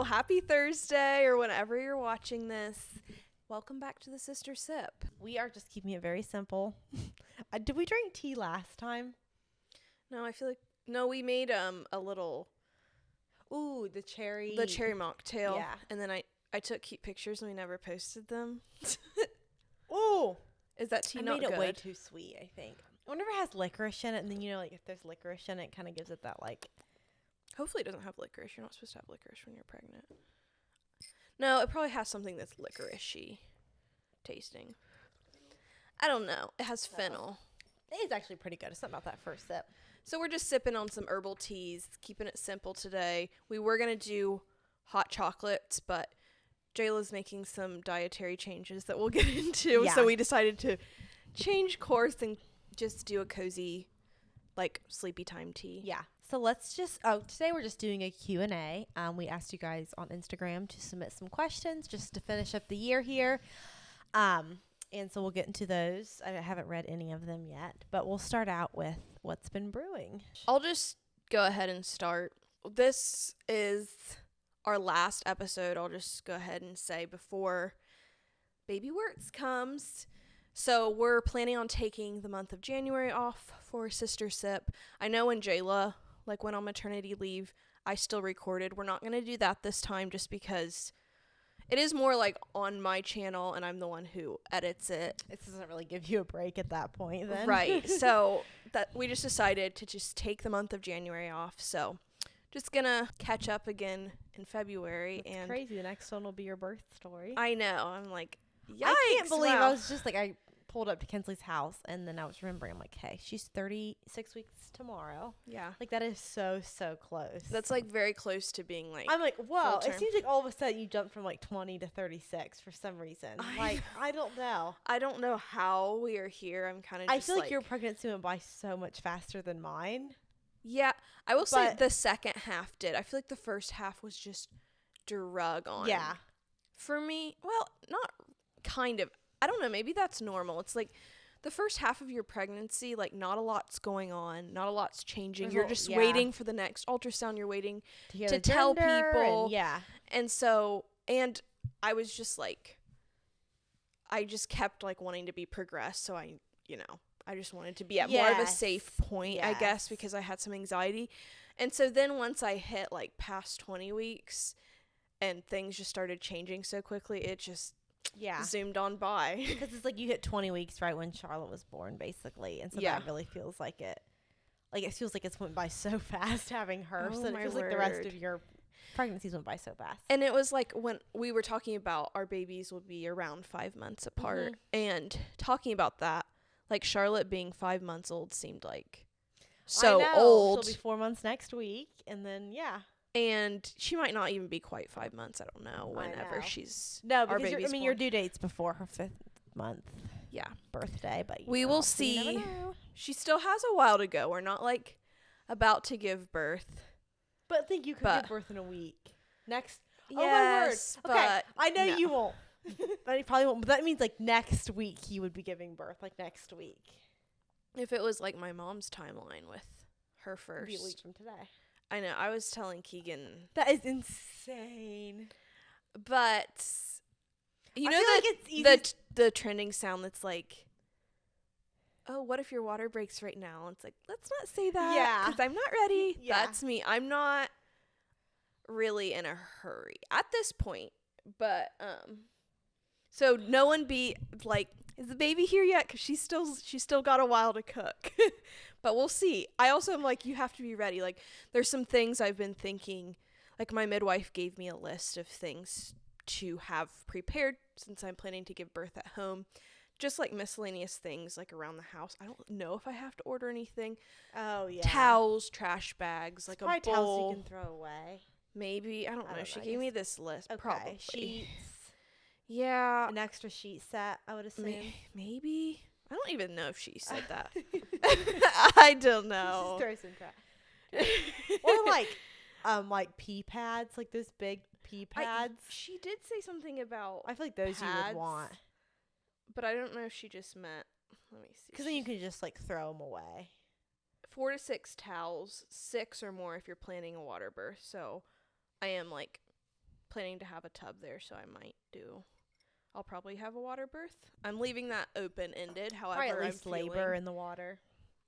happy Thursday or whenever you're watching this. Welcome back to the Sister Sip. We are just keeping it very simple. Did we drink tea last time? No, I feel like we made a little The cherry mocktail. Yeah. And then I took cute pictures and we never posted them. Is that tea I not made it good? way too sweet, I think. I wonder if it has licorice in it, and then if there's licorice in it, it kind of gives it that Hopefully it doesn't have licorice. You're not supposed to have licorice when you're pregnant. No, it probably has something that's licorice-y tasting. I don't know. It has fennel. It is actually pretty good. It's not about that first sip. So we're just sipping on some herbal teas, keeping it simple today. We were going to do hot chocolates, but Jayla's making some dietary changes that we'll get into. Yeah. So we decided to change course and just do a cozy, sleepy time tea. Yeah. So let's just, today we're just doing a Q&A. We asked you guys on Instagram to submit some questions just to finish up the year here. And so we'll get into those. I haven't read any of them yet, but we'll start out with what's been brewing. I'll just go ahead and start. This is our last episode. I'll just go ahead and say before Baby Works comes. So we're planning on taking the month of January off for Sister Sip. I know when Jayla went on maternity leave, I still recorded. We're not going to do that this time just because it is more on my channel and I'm the one who edits it. It doesn't really give you a break at that point then. Right. So that we just decided to just take the month of January off. So just going to catch up again in February. That's and crazy. The next one will be your birth story. I know. I'm like, yikes. I can't believe wow. I was just I pulled up to Kenslie's house and then I was remembering, I'm like, hey, she's 36 weeks tomorrow. Yeah. That is so close. That's very close to being I'm like, whoa, full it term. seems like all of a sudden you jumped from 20 to 36 for some reason. I don't know. I don't know how we are here. I'm kind of I feel like your pregnancy went by so much faster than mine. Yeah. I will say the second half did. I feel like the first half was just drug on. Yeah. For me, well, not kind of. I don't know. Maybe that's normal. It's the first half of your pregnancy, not a lot's going on. Not a lot's changing. You're just waiting for the next ultrasound. You're waiting to tell people. And so, and I was just I just kept wanting to be progressed. So I just wanted to be at more of a safe point, I guess, because I had some anxiety. And so then once I hit past 20 weeks and things just started changing so quickly, it just zoomed on by. Because it's you hit 20 weeks right when Charlotte was born, basically. And so that really feels like it. It feels like it's went by so fast having her. Oh, so it feels like the rest of your pregnancies went by so fast. And it was when we were talking about our babies will be around 5 months apart. Mm-hmm. And talking about that, Charlotte being 5 months old seemed so old. She'll be 4 months next week. And then, And she might not even be quite 5 months. I don't know whenever she's our baby's born. Your due date's before her 5th month birthday. But we will see. She still has a while to go. We're not about to give birth. But I think you could give birth in a week. Next. Yes, oh, my word. Okay, I know you won't. But you probably won't. But that means next week you would be giving birth. Next week. If it was my mom's timeline with her first. It'd be a week from today. I know. I was telling Keegan. That is insane. But you know the trending sound that's oh, what if your water breaks right now? It's let's not say that. Yeah. Because I'm not ready. Yeah. That's me. I'm not really in a hurry at this point. But so no one be is the baby here yet? Because she's still got a while to cook. But we'll see. I also am you have to be ready. There's some things I've been thinking. My midwife gave me a list of things to have prepared since I'm planning to give birth at home. Just miscellaneous things around the house. I don't know if I have to order anything. Oh, yeah. Towels, trash bags, a bowl. Towels you can throw away. Maybe. I don't know. She gave me this list. Okay. Probably. Sheets. Yeah. An extra sheet set, I would assume. Maybe. I don't even know if she said that. I don't know. Just throw some crap. Or pee pads, those big pee pads. She did say something about I feel like those pads, you would want. But I don't know if she just meant, let me see. Because then you can just throw them away. 4 to 6 towels, 6 or more if you're planning a water birth. So I am planning to have a tub there, so I'll probably have a water birth. I'm leaving that open-ended. However, at least labor in the water.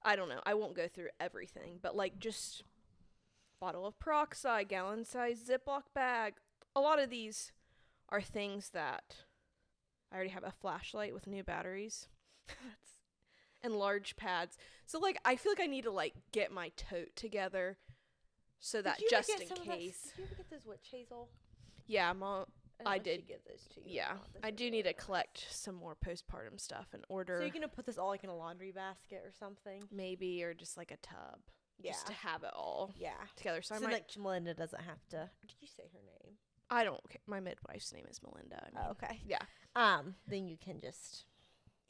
I don't know. I won't go through everything, but like just bottle of peroxide, gallon-sized Ziploc bag. A lot of these are things that I already have a flashlight with new batteries and large pads. So like I feel like I need to like get my tote together so that just in case. Did you ever get those witch hazel? Yeah, Mom. I did give those to you. Yeah, I do need to collect some more postpartum stuff and order. So you're gonna put this all like in a laundry basket or something? Maybe, or just like a tub. Yeah. Just to have it all. Yeah. Together. So I might. Like Melinda doesn't have to. Did you say her name? I don't. Okay. My midwife's name is Melinda. I mean, oh, okay. Yeah. Then you can just.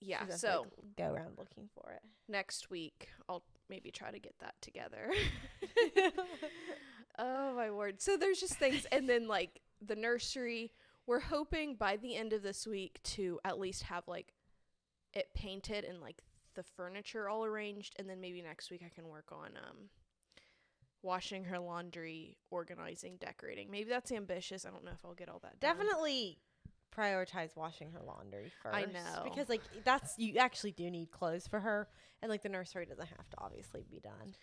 Yeah. So go around looking for it. Next week, I'll maybe try to get that together. Oh my word! So there's just things, and then like the nursery. We're hoping by the end of this week to at least have like it painted and like the furniture all arranged, and then maybe next week I can work on washing her laundry, organizing, decorating. Maybe that's ambitious. I don't know if I'll get all that done. Definitely prioritize washing her laundry first. I know. Because like you actually do need clothes for her, and like the nursery doesn't have to obviously be done.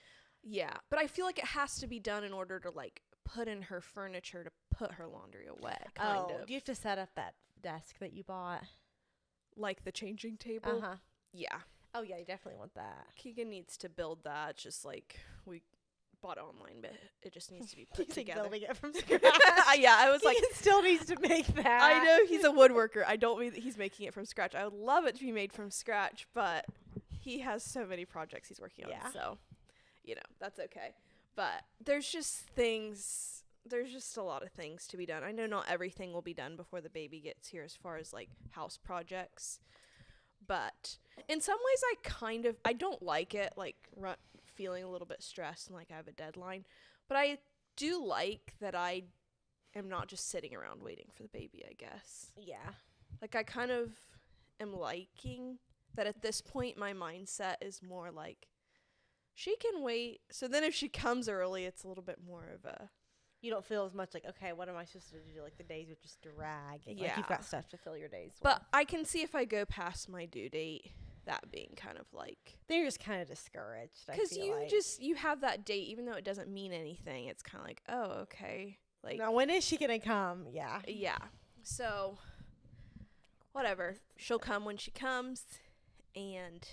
Yeah, but I feel like it has to be done in order to like put in her furniture to put her laundry away. Kind of. Do you have to set up that desk that you bought? Like the changing table? Uh-huh. Yeah. Oh, yeah, you definitely want that. Keegan needs to build that. It's just like we bought it online, but it just needs to be put together. Building it from scratch. Yeah, I was like, he still needs to make that. I know he's a woodworker. I don't mean that he's making it from scratch. I would love it to be made from scratch, but he has so many projects he's working on. So, that's okay. But there's just a lot of things to be done. I know not everything will be done before the baby gets here as far as like house projects. But in some ways I don't like it, like feeling a little bit stressed and like I have a deadline. But I do like that I am not just sitting around waiting for the baby, I guess. Yeah. Like I kind of am liking that at this point my mindset is more like she can wait. So then if she comes early, it's a little bit more of a... You don't feel as much like, okay, what am I supposed to do? Like the days would just drag. Yeah. Like you've got stuff to fill your days with. But I can see if I go past my due date, that being kind of like... Then you're just kind of discouraged, because you have that date, even though it doesn't mean anything. It's kind of like, oh, okay. Like, now, when is she going to come? Yeah. Yeah. So, whatever. She'll come when she comes. And...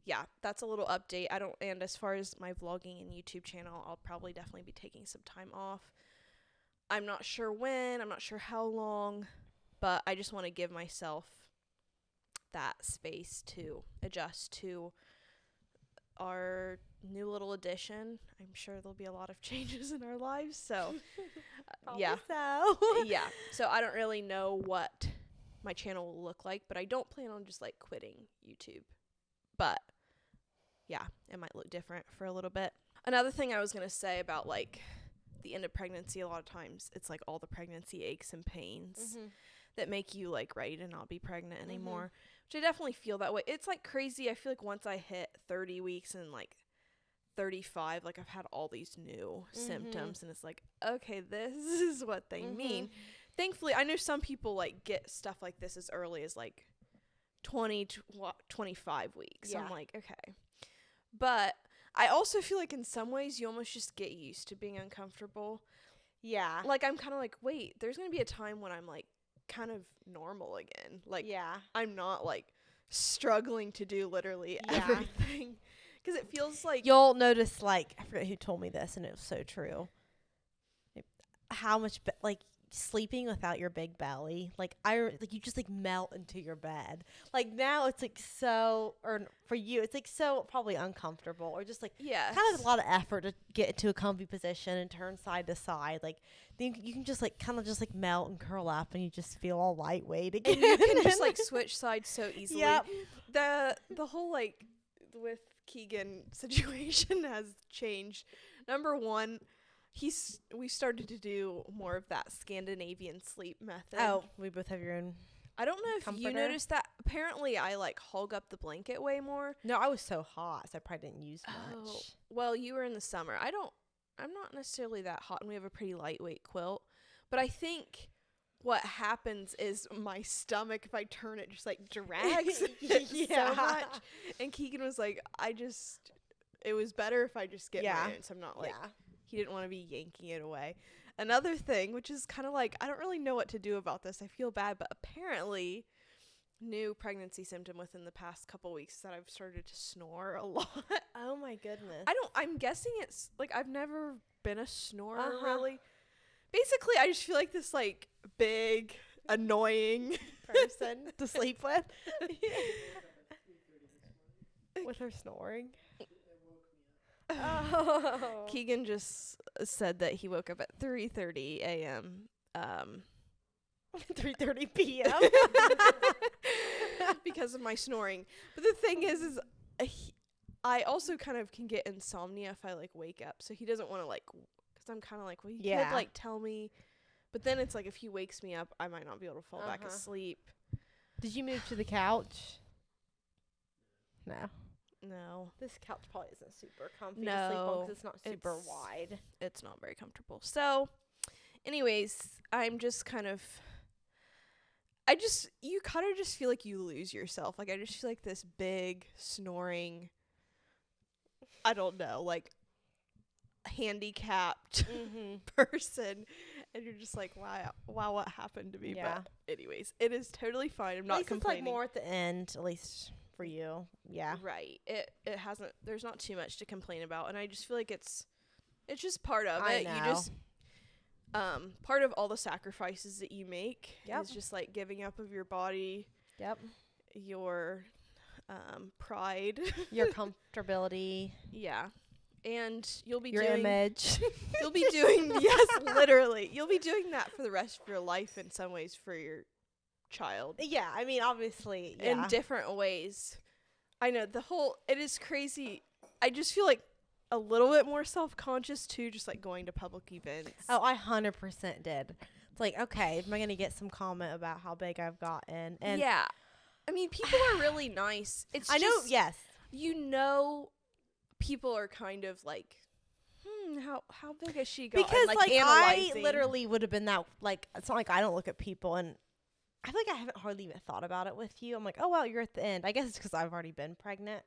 yeah, that's a little update. And as far as my vlogging and YouTube channel, I'll probably definitely be taking some time off. I'm not sure when, I'm not sure how long, but I just want to give myself that space to adjust to our new little addition. I'm sure there'll be a lot of changes in our lives, so yeah. So. Yeah. So I don't really know what my channel will look like, but I don't plan on just like quitting YouTube. But yeah, it might look different for a little bit. Another thing I was going to say about like the end of pregnancy, a lot of times it's like all the pregnancy aches and pains that make you like ready to not be pregnant anymore, which I definitely feel that way. It's like crazy. I feel like once I hit 30 weeks and like 35, like I've had all these new symptoms, and it's like, okay, this is what they mean. Thankfully, I know some people like get stuff like this as early as like 20 to 25 weeks. Yeah. So I'm like, okay. But I also feel like in some ways you almost just get used to being uncomfortable. Yeah. Like I'm kind of like, wait, there's going to be a time when I'm like kind of normal again. Like I'm not like struggling to do literally everything. Because it feels like... You'll notice, like, I forget who told me this, and it was so true. How much, like... sleeping without your big belly, like you just like melt into your bed. Like now it's like so, or for you it's like so probably uncomfortable, or just like kind of a lot of effort to get into a comfy position and turn side to side. Like then you can just like kind of just like melt and curl up, and you just feel all lightweight again. And you can just like switch sides so easily. Yep. The whole like with Keegan situation has changed. Number one, we started to do more of that Scandinavian sleep method. Oh, we both have your own. I don't know if you noticed that. Apparently, I like hog up the blanket way more. No, I was so hot, so I probably didn't use much. Well, you were in the summer. I'm not necessarily that hot, and we have a pretty lightweight quilt. But I think what happens is my stomach, if I turn it, just like drags so much. And Keegan was like, it was better if I just get my own. So I'm not like, he didn't want to be yanking it away. Another thing, which is kind of like, I don't really know what to do about this. I feel bad, but apparently new pregnancy symptom within the past couple weeks that I've started to snore a lot. Oh my goodness. I'm guessing it's like, I've never been a snorer really. Basically, I just feel like this like big, annoying person to sleep with. With her snoring. Oh. Keegan just said that he woke up at 3:30 a.m. 3:30 p.m. because of my snoring. But the thing is I also kind of can get insomnia if I like wake up. So he doesn't want to like, because I'm kind of like, well, you could like tell me. But then it's like if he wakes me up, I might not be able to fall back asleep. Did you move to the couch? No. This couch probably isn't super comfy to sleep on because it's not super wide. It's not very comfortable. So, anyways, I'm just kind of, you kind of just feel like you lose yourself. Like, I just feel like this big, snoring, I don't know, like, handicapped person. And you're just like, wow, what happened to me? Yeah. But anyways, it is totally fine. I'm not complaining. It's like more at the end, at least for you. Yeah. Right. It hasn't, there's not too much to complain about. And I just feel like it's just part of it. You just, part of all the sacrifices that you make is just like giving up of your body. Yep. Your pride. Your comfortability. Yeah. And you'll be your doing image. You'll be doing yes, literally. You'll be doing that for the rest of your life in some ways for your child. Yeah, I mean obviously in different ways. I know it is crazy. I just feel like a little bit more self-conscious too, just like going to public events. Oh, I 100% did. It's like, okay, am I going to get some comment about how big I've gotten? And yeah. I mean, people are really nice. It's I know, yes. You know, people are kind of like, how big has she gotten? Because like analyzing. I literally would have been that, like, it's not like I don't look at people, and I feel like I haven't hardly even thought about it with you. I'm like, oh wow, you're at the end. I guess it's because I've already been pregnant.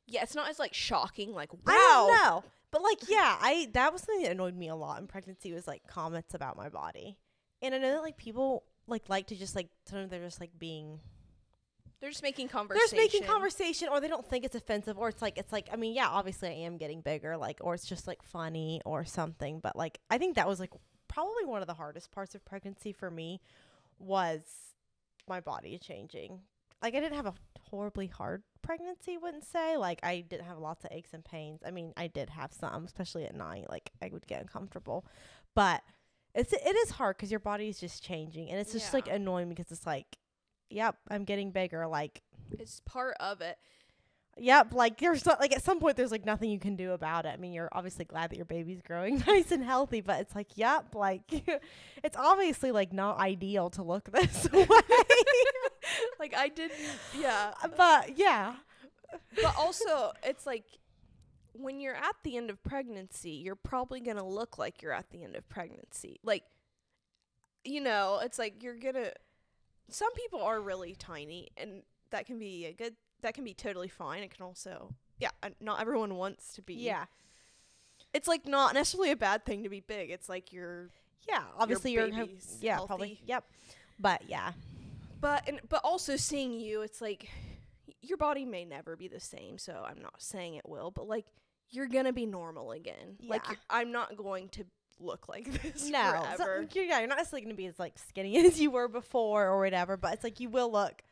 Yeah, it's not as like shocking. Like, wow. I don't know, but like, yeah, that was something that annoyed me a lot in pregnancy was like comments about my body, and I know that like people like to just like sometimes they're just like being. They're just making conversation. Or they don't think it's offensive, or it's like, I mean, yeah, obviously I am getting bigger, like, or it's just like funny or something. But like, I think that was like probably one of the hardest parts of pregnancy for me was my body changing. Like, I didn't have a horribly hard pregnancy, wouldn't say. Like, I didn't have lots of aches and pains. I mean, I did have some, especially at night. Like, I would get uncomfortable, but it is hard because your body is just changing, and it's just like annoying because it's like, yep, I'm getting bigger. Like, it's part of it. Yep, like there's not, like at some point there's like nothing you can do about it. I mean, you're obviously glad that your baby's growing nice and healthy, but it's like, yep, like it's obviously like not ideal to look this way. Like I didn't, yeah. But yeah. But also it's like when you're at the end of pregnancy, you're probably going to look like you're at the end of pregnancy. Like, you know, it's like some people are really tiny, and that can be that can be totally fine. It can also, not everyone wants to be. Yeah. It's like not necessarily a bad thing to be big. It's like obviously your baby's healthy. Probably. Yep. But yeah. But also seeing you, it's like your body may never be the same, so I'm not saying it will, but like you're going to be normal again. Yeah. Like I'm not going to look like this forever. You're not necessarily going to be as like skinny as you were before or whatever, but it's like you will look.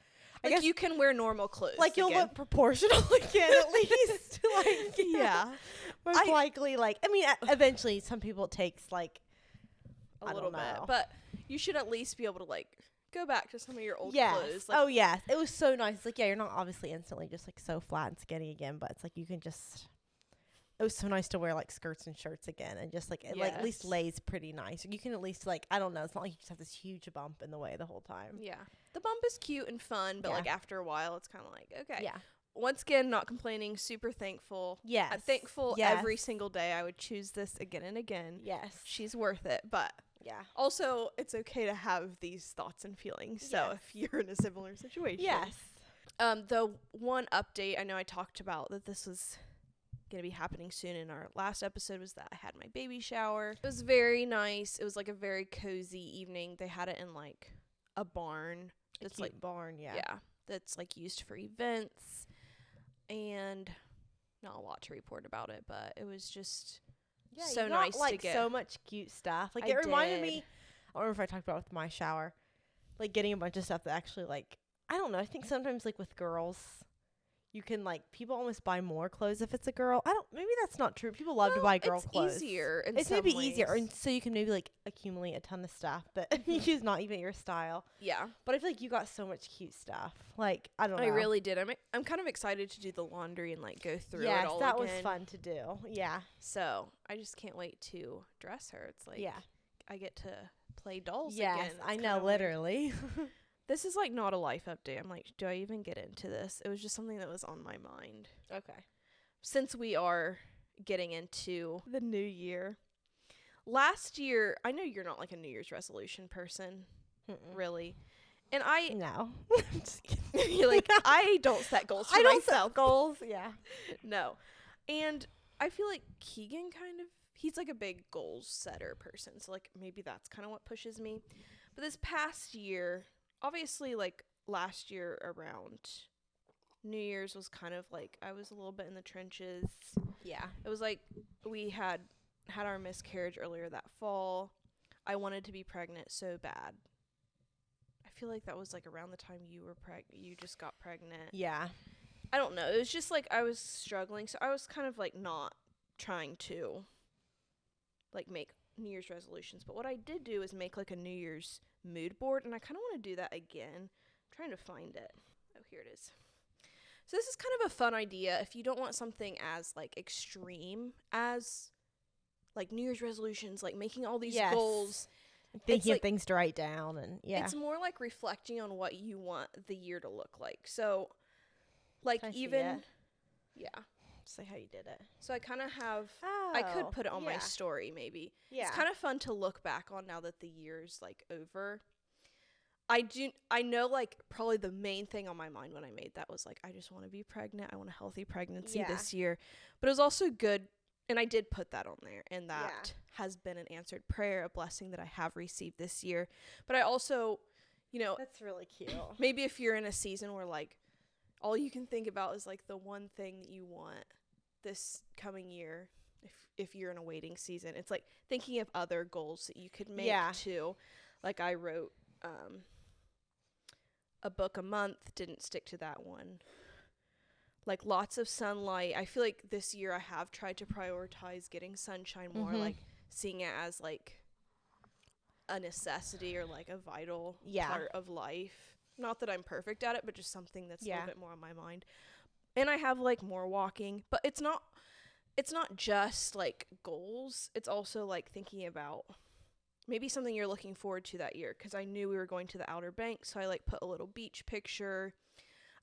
I guess you can wear normal clothes. Like you'll look proportional again at least. Like yeah. Most likely, like, I mean, eventually some people it takes like a little bit, but you should at least be able to like go back to some of your old clothes. Like, oh yes. It was so nice. It's like, yeah, you're not obviously instantly just like so flat and skinny again, but it's like you can just. It was so nice to wear like skirts and shirts again, and just like it like at least lays pretty nice. You can at least like, I don't know, it's not like you just have this huge bump in the way the whole time. Yeah, the bump is cute and fun, but like after a while, it's kind of like okay. Yeah. Once again, not complaining. Super thankful. Yes. I'm thankful every single day. I would choose this again and again. Yes. She's worth it, but Yeah. Also, it's okay to have these thoughts and feelings. So if you're in a similar situation. Yes. The one update I know I talked about that this was going to be happening soon in our last episode was that I had my baby shower. It was very nice. It was like a very cozy evening. They had it in like a barn. It's like barn, yeah. Yeah. That's like used for events. And not a lot to report about it, but it was just so nice to get. So much cute stuff. Like, it reminded me, I don't remember if I talked about it with my shower, like getting a bunch of stuff that actually, like, I don't know. I think sometimes, like, with girls, you can, like, people almost buy more clothes if it's a girl. Maybe that's not true. People love to buy girl clothes. It's easier in It's some maybe ways. easier. And so you can maybe, like, accumulate a ton of stuff that is not even your style. Yeah. But I feel like you got so much cute stuff. Like, I don't know. I really did. I'm kind of excited to do the laundry and, like, go through it all that again. was fun to do. Yeah. So I just can't wait to dress her. It's like, I get to play dolls again. Yes, I know, literally. This is, like, not a life update. I'm like, do I even get into this? It was just something that was on my mind. Okay. Since we are getting into the new year. Last year, I know you're not, like, a New Year's resolution person, really. And No. Just kidding. You're like, I don't set goals for myself. I don't set goals, yeah. No. And I feel like Keegan he's, like, a big goals setter person. So, like, maybe that's kind of what pushes me. But this past year, obviously, like, last year around New Year's was kind of like I was a little bit in the trenches. Yeah. It was like we had our miscarriage earlier that fall. I wanted to be pregnant so bad. I feel like that was like around the time you just got pregnant. Yeah. I don't know. It was just like I was struggling. So I was kind of like not trying to like make New Year's resolutions. But what I did do is make like a New Year's mood board. And I kind of want to do that again. I'm trying to find it. Oh, here it is. So this is kind of a fun idea if you don't want something as like extreme as like New Year's resolutions, like making all these goals. Thinking of things to write down and It's more like reflecting on what you want the year to look like. So like say how you did it. So I kind of have I could put it on my story maybe. Yeah. It's kind of fun to look back on now that the year's like over. I know like probably the main thing on my mind when I made that was like I just want to be pregnant. I want a healthy pregnancy this year. But it was also good, and I did put that on there, and that has been an answered prayer, a blessing that I have received this year. But I also, that's really cute. Maybe if you're in a season where like all you can think about is like the one thing that you want this coming year, if you're in a waiting season, it's like thinking of other goals that you could make too. Like I wrote a book a month, didn't stick to that one. Like lots of sunlight. I feel like this year I have tried to prioritize getting sunshine more, like seeing it as like a necessity or like a vital part of life. Not that I'm perfect at it, but just something that's a little bit more on my mind. And I have like more walking, but it's not just like goals. It's also like thinking about maybe something you're looking forward to that year, because I knew we were going to the Outer Banks, so I like put a little beach picture.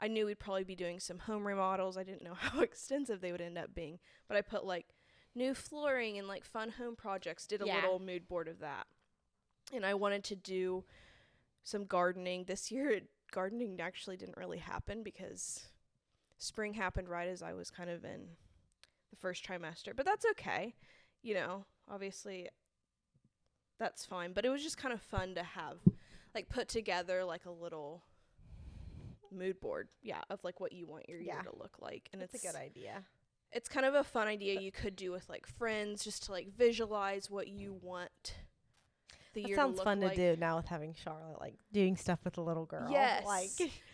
I knew we'd probably be doing some home remodels. I didn't know how extensive they would end up being, but I put like new flooring and like fun home projects, did a little mood board of that. And I wanted to do some gardening. This year, gardening actually didn't really happen because spring happened right as I was kind of in the first trimester, but that's okay. Obviously that's fine, but it was just kind of fun to have like put together like a little mood board of like what you want your year to look like. And it's a good idea. It's kind of a fun idea you could do with like friends, just to like visualize what you want the year to look like. Sounds fun to do now with having Charlotte, like doing stuff with a little girl. Yes.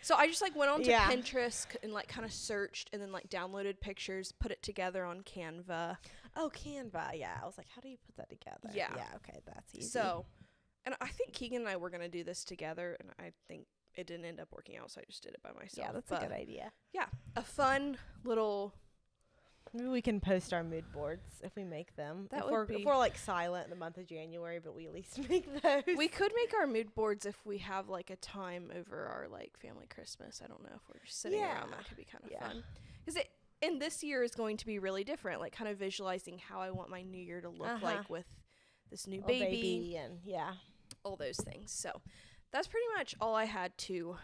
So I just like went onto Pinterest and like kind of searched and then like downloaded pictures, put it together on Canva. Oh, Canva. Yeah. I was like, how do you put that together? Yeah. Yeah. Okay. That's easy. So, and I think Keegan and I were going to do this together, and I think it didn't end up working out, so I just did it by myself. Yeah, that's a good idea. Yeah. A fun little... Maybe we can post our mood boards if we make them. If we're like silent in the month of January, but we at least make those. We could make our mood boards if we have like a time over our like family Christmas. I don't know if we're just sitting around. That could be kind of fun. Because this year is going to be really different. Like kind of visualizing how I want my new year to look like with this new baby. And yeah. All those things. So that's pretty much all I had to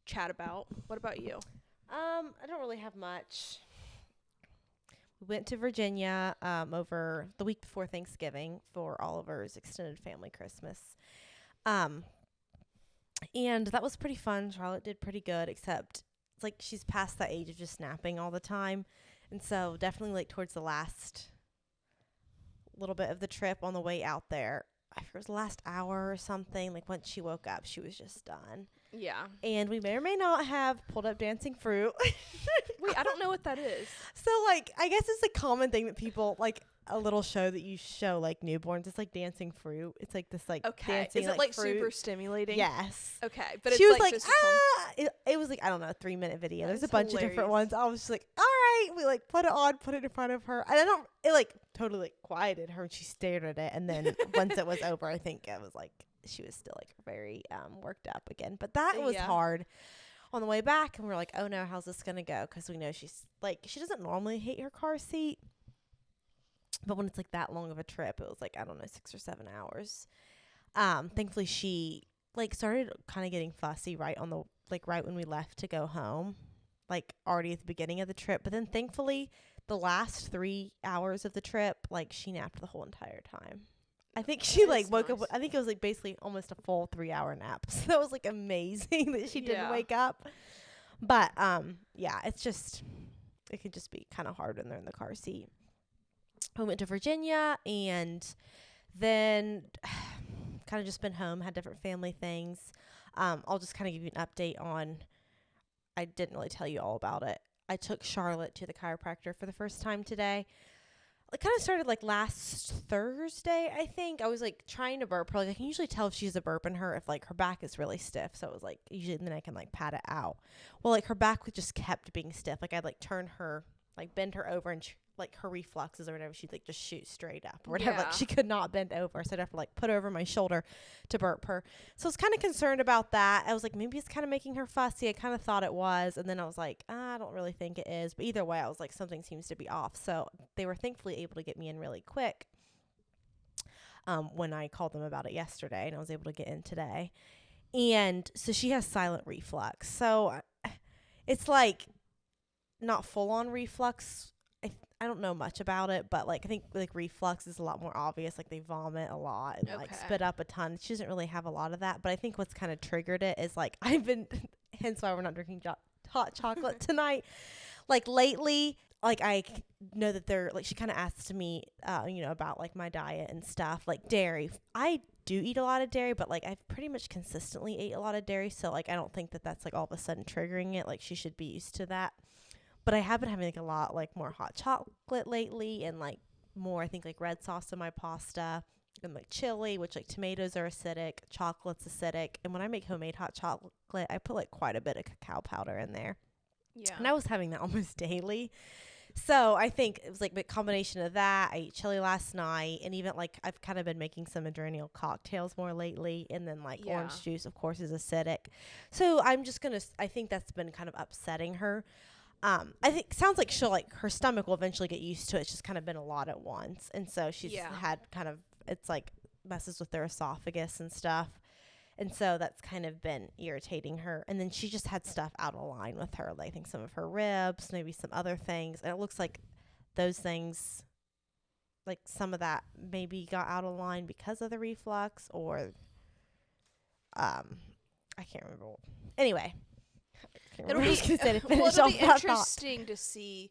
chat about. What about you? I don't really have much. We went to Virginia over the week before Thanksgiving for Oliver's extended family Christmas. And that was pretty fun. Charlotte did pretty good, except it's like she's past that age of just napping all the time. And so definitely like towards the last little bit of the trip on the way out there, I forget it was the last hour or something, like once she woke up, she was just done. Yeah. And we may or may not have pulled up dancing fruit. Wait, I don't know what that is. So, like, I guess it's a common thing that people, like, a little show that you show, like, newborns. It's like dancing fruit. It's like this, like, dancing, is it, like fruit. Super stimulating? Yes. Okay. But she it's was like, it was, like, I don't know, a 3-minute video. There's a bunch of different ones. I was just like, all right. We, like, put it on, put it in front of her. And it, like, totally, like, quieted her. And she stared at it. And then once it was over, I think it was, like, she was still, like, very worked up again. But that was hard on the way back. And we're like, oh, no, how's this going to go? Because we know she's, like, she doesn't normally hate her car seat. But when it's, like, that long of a trip, it was, like, I don't know, 6 or 7 hours. Thankfully, she, like, started kind of getting fussy right when we left to go home. Like, already at the beginning of the trip. But then, thankfully, the last 3 hours of the trip, like, she napped the whole entire time. I think she, like, woke up. I think it was, like, basically almost a full 3-hour nap. So that was, like, amazing that she didn't wake up. But, yeah, it's just, it could just be kind of hard when they're in the car seat. We went to Virginia and then kind of just been home, had different family things. I'll just kind of give you an update on, I didn't really tell you all about it. I took Charlotte to the chiropractor for the first time today. It kind of started like last Thursday, I think. I was like trying to burp her. Like I can usually tell if she has a burp in her if like her back is really stiff. So it was like usually then I can like pat it out. Well, like her back just kept being stiff. Like I'd like turn her, like bend her over and like her reflexes or whatever, she'd like just shoot straight up or whatever. Like she could not bend over. So I'd have to like put her over my shoulder to burp her. So I was kind of concerned about that. I was like, maybe it's kind of making her fussy. I kind of thought it was. And then I was like, I don't really think it is. But either way, I was like, something seems to be off. So they were thankfully able to get me in really quick when I called them about it yesterday. And I was able to get in today. And so she has silent reflux. So it's like not full on reflux. I don't know much about it, but like I think like reflux is a lot more obvious. Like they vomit a lot and like spit up a ton. She doesn't really have a lot of that, but I think what's kind of triggered it is like I've been, hence why we're not drinking hot chocolate tonight. Like lately, like I know that they're like she kind of asks me, about like my diet and stuff. Like dairy, I do eat a lot of dairy, but like I've pretty much consistently ate a lot of dairy, so like I don't think that that's like all of a sudden triggering it. Like she should be used to that. But I have been having like a lot like more hot chocolate lately and like more I think like red sauce in my pasta and like chili, which like tomatoes are acidic, chocolate's acidic. And when I make homemade hot chocolate, I put like quite a bit of cacao powder in there. Yeah. And I was having that almost daily. So I think it was like a combination of that. I ate chili last night and even like I've kind of been making some adrenal cocktails more lately. And then like orange juice, of course, is acidic. So I think that's been kind of upsetting her. I think sounds like she'll like her stomach will eventually get used to it. It's just kind of been a lot at once. And so she's had kind of, it's like messes with their esophagus and stuff. And so that's kind of been irritating her. And then she just had stuff out of line with her. Like I think some of her ribs, maybe some other things. And it looks like those things, like some of that maybe got out of line because of the reflux or, I can't remember. Anyway. It'll be interesting to see,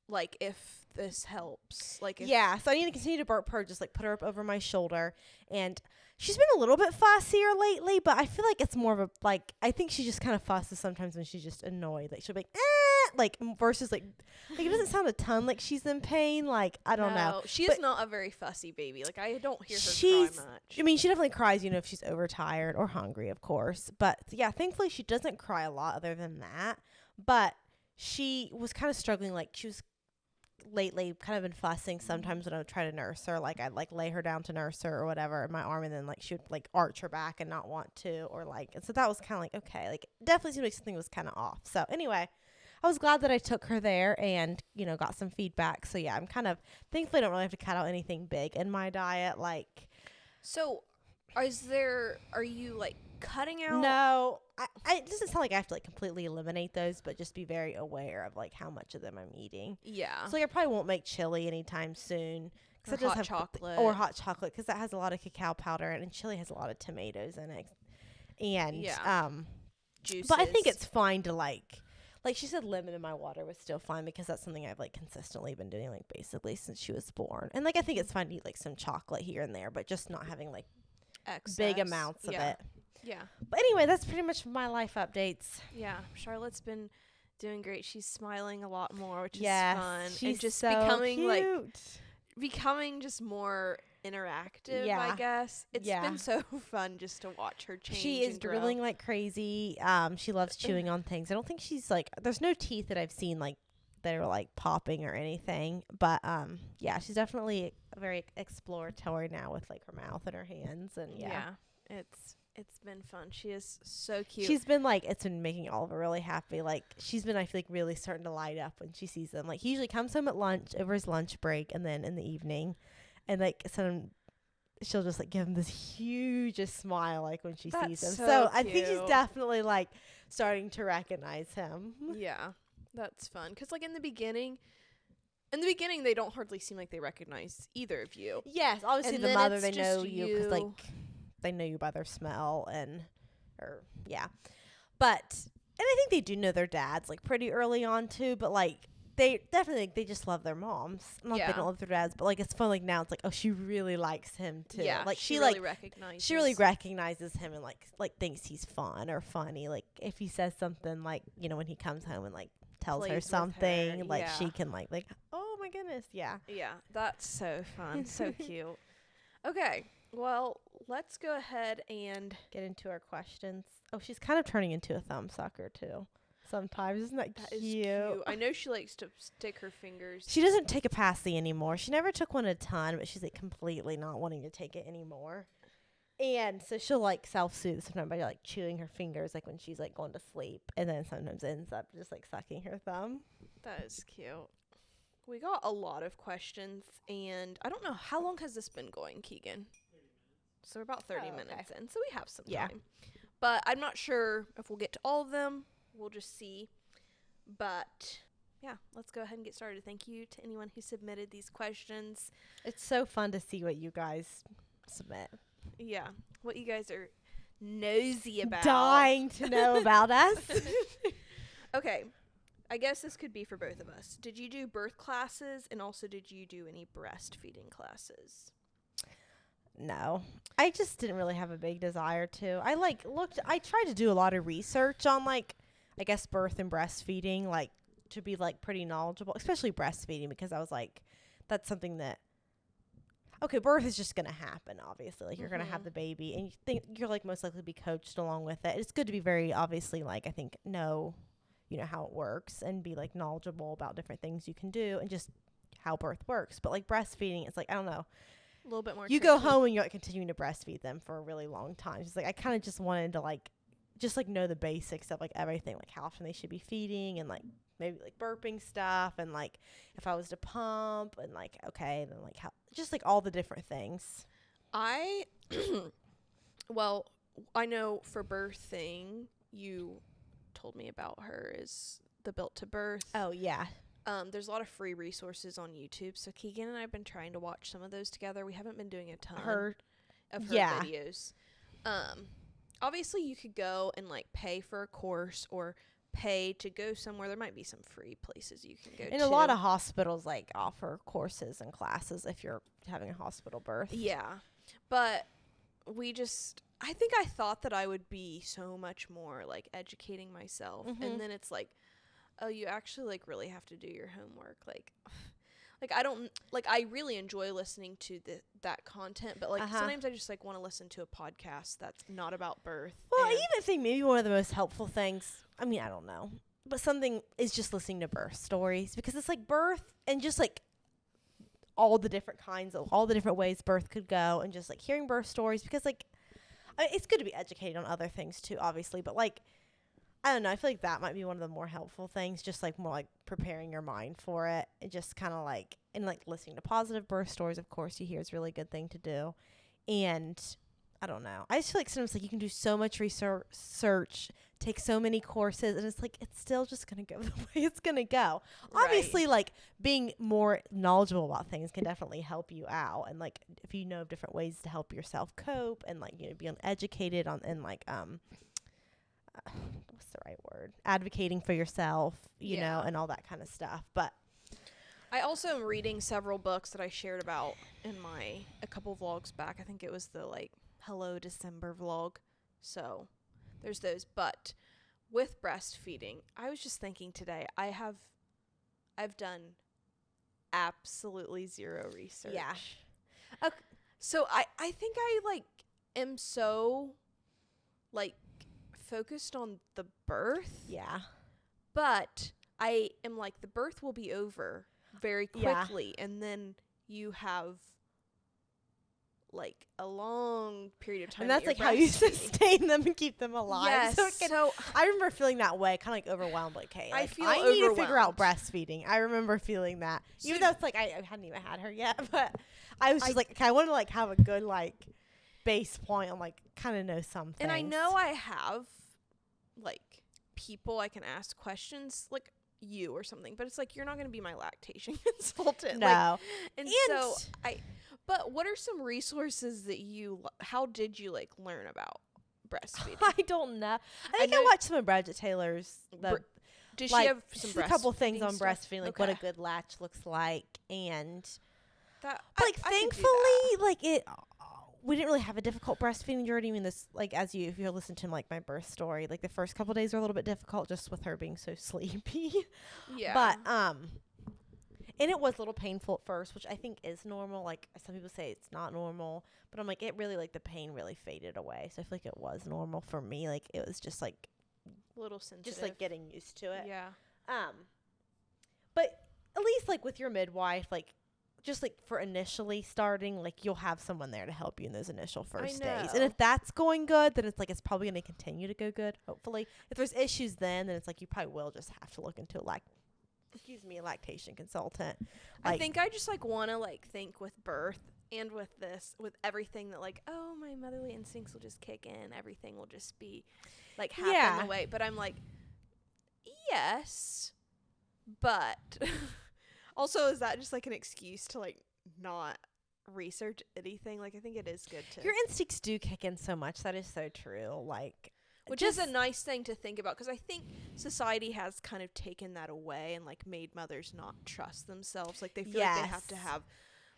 like, if this helps. Like, so I need to continue to burp her, just, like, put her up over my shoulder. And she's been a little bit fussier lately, but I feel like it's more of a, like, I think she just kind of fusses sometimes when she's just annoyed. Like, she'll be like, versus, like it doesn't sound a ton like she's in pain. Like, I don't know. She is not a very fussy baby. Like, I don't hear her cry much. I mean, she definitely cries, if she's overtired or hungry, of course. But, yeah, thankfully she doesn't cry a lot other than that. But she was kind of struggling. Like, she was lately kind of been fussing sometimes when I would try to nurse her. Like, I'd, like, lay her down to nurse her or whatever in my arm, and then, like, she would, like, arch her back and not want to. Or, like, and so that was kind of like, okay. Like, definitely seemed like something was kind of off. So, anyway, I was glad that I took her there and, you know, got some feedback. So yeah, I'm kind of, thankfully I don't really have to cut out anything big in my diet. Like, so are you like cutting out? no, it doesn't sound like I have to like completely eliminate those, but just be very aware of like how much of them I'm eating. Yeah. So like, I probably won't make chili anytime soon. Or hot chocolate. Or hot chocolate, because that has a lot of cacao powder and chili has a lot of tomatoes in it. And, juices. but I think it's fine to like she said lemon in my water was still fine because that's something I've like consistently been doing like basically since she was born. And like, I think it's fine to eat like some chocolate here and there, but just not having like excess. big amounts of it. Yeah. But anyway, that's pretty much my life updates. Yeah. Charlotte's been doing great. She's smiling a lot more, which is fun. She's and just so becoming cute. becoming just more interactive, I guess. It's been so fun just to watch her change. She is drooling like crazy. She loves chewing on things. I don't think she's like, there's no teeth that I've seen like that are like popping or anything. But yeah, she's definitely very exploratory now with like her mouth and her hands. And it's been fun. She is so cute. She's been like, it's been making Oliver really happy. Like, she's been, I feel like, really starting to light up when she sees them. Like, he usually comes home at lunch, over his lunch break, and then in the evening. And, like, she'll just, like, give him this hugest smile, like, when she sees him. So I think she's definitely, like, starting to recognize him. Yeah, that's fun. Because, like, in the beginning, they don't hardly seem like they recognize either of you. Yes, obviously the mother, they know you because, like, they know you by their smell but and I think they do know their dads like pretty early on too, but like they definitely they just love their moms. Not they don't love their dads, but like it's fun. Like now it's like, oh, she really likes him too. Yeah, like she really recognizes. She really recognizes him and like thinks he's fun or funny. Like if he says something, like, you know, when he comes home and like tells her something, like she can like oh my goodness, yeah, that's so fun. So cute. Okay, well, let's go ahead and get into our questions. Oh, she's kind of turning into a thumb sucker too sometimes. Isn't that cute? Is cute. I know she likes to stick her fingers. She doesn't take a passy anymore. She never took one a ton, but she's like completely not wanting to take it anymore. And so she'll like self-soothe sometimes by like chewing her fingers like when she's like going to sleep, and then sometimes ends up just like sucking her thumb. That is cute. We got a lot of questions, and I don't know, how long has this been going, Keegan? So we're about 30 minutes in, so we have some time. But I'm not sure if we'll get to all of them. We'll just see. But yeah, let's go ahead and get started. Thank you to anyone who submitted these questions. It's so fun to see what you guys submit. Yeah, what you guys are nosy about. Dying to know about us. Okay, I guess this could be for both of us. Did you do birth classes, and also did you do any breastfeeding classes? No, I just didn't really have a big desire to. I tried to do a lot of research on like, I guess, birth and breastfeeding, like to be like pretty knowledgeable, especially breastfeeding, because I was like, that's something that, okay, birth is just going to happen, obviously. Like, you're going to have the baby, and you think you're like most likely to be coached along with it. It's good to be very obviously, like, I think, know how it works and be like knowledgeable about different things you can do and just how birth works. But like breastfeeding, it's like, I don't know. A little bit more. You go home and you're like continuing to breastfeed them for a really long time. It's like, I kind of just wanted to like, just like know the basics of like everything, like how often they should be feeding and like maybe like burping stuff and like if I was to pump and like, okay, then like how, just like all the different things. Well, I know for birthing, you told me about her is the Built to Birth. Oh, yeah. There's a lot of free resources on YouTube. So Keegan and I have been trying to watch some of those together. We haven't been doing a ton of her videos. Obviously you could go and like pay for a course or pay to go somewhere. There might be some free places you can go to. And a lot of hospitals like offer courses and classes if you're having a hospital birth. Yeah. But I think I thought that I would be so much more like educating myself. And then it's like, oh, you actually like really have to do your homework. Like I don't like, I really enjoy listening to that content, but like sometimes I just like want to listen to a podcast that's not about birth. Well, I even think maybe one of the most helpful things, I mean, I don't know, but something is just listening to birth stories, because it's like birth and just like all the different ways birth could go, and just like hearing birth stories, because like, I mean, it's good to be educated on other things too, obviously, but like, I don't know. I feel like that might be one of the more helpful things, just like more like preparing your mind for it. And just kind of like, and like listening to positive birth stories, of course, you hear is a really good thing to do. And I don't know. I just feel like sometimes like you can do so much research, take so many courses, and it's like it's still just going to go the way it's going to go. Right. Obviously, like being more knowledgeable about things can definitely help you out. And like if you know of different ways to help yourself cope and like, you know, being educated on and like what's the right word? Advocating for yourself, you know, and all that kind of stuff. But I also am reading several books that I shared about in a couple vlogs back. I think it was the like Hello December vlog. So there's those. But with breastfeeding, I was just thinking today, I've done absolutely zero research. Yeah. Okay. So I think I like am so like focused on the birth. Yeah. But I am like the birth will be over very quickly, and then you have like a long period of time. And that's like how you sustain them and keep them alive. Yes. So I remember feeling that way, kind of like overwhelmed. Like, hey, like, I need to figure out breastfeeding. I remember feeling that, even though it's like I hadn't even had her yet, but I was just like, okay, I want to like have a good like base point and like kind of know something. And I know I have like people I can ask questions like you or something, but it's like you're not going to be my lactation consultant. No. Like, so but what are some resources that how did you like learn about breastfeeding? I don't know. I think I watched some of Bridget Taylor's. Did like, she have some a couple things on breastfeeding, like what a Okay. good latch looks like, and that like thankfully, like it. We didn't really have a difficult breastfeeding journey. I mean, this like if you listen to like my birth story, like the first couple days were a little bit difficult just with her being so sleepy. Yeah. But and it was a little painful at first, which I think is normal. Like some people say it's not normal, but I'm like it really like the pain really faded away. So I feel like it was normal for me. Like it was just like a little sensitive. Just like getting used to it. Yeah. But at least like with your midwife, like just like for initially starting, like you'll have someone there to help you in those initial first days. And if that's going good, then it's like it's probably going to continue to go good, hopefully. If there's issues then it's like you probably will just have to look into a lactation consultant. Like, I think I just like want to like think with birth and with this, with everything that like, oh, my motherly instincts will just kick in. Everything will just be like happen the way. But I'm like, yes, but also, is that just like an excuse to like not research anything? Like, I think it is good to. Your instincts do kick in so much. That is so true. Like, which is a nice thing to think about, because I think society has kind of taken that away and like made mothers not trust themselves. Like they feel like they have to have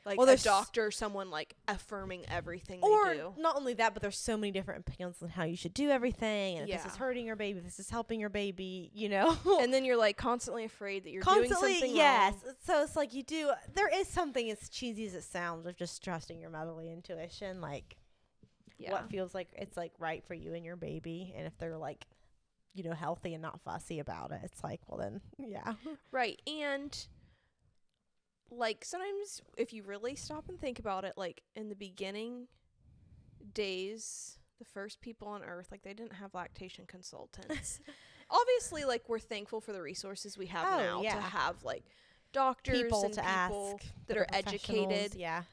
like a doctor, someone like affirming everything they do. Or not only that, but there's so many different opinions on how you should do everything, and if this is hurting your baby, this is helping your baby, you know. And then you're like constantly afraid that you're doing something wrong. So it's like there is something as cheesy as it sounds of just trusting your motherly intuition, like what feels like it's like right for you and your baby. And if they're like, you know, healthy and not fussy about it, it's like, well then, right. And like sometimes if you really stop and think about it, like in the beginning days, the first people on earth, like they didn't have lactation consultants. Obviously, like we're thankful for the resources we have now to have like doctors people and to people ask that are educated. Yeah.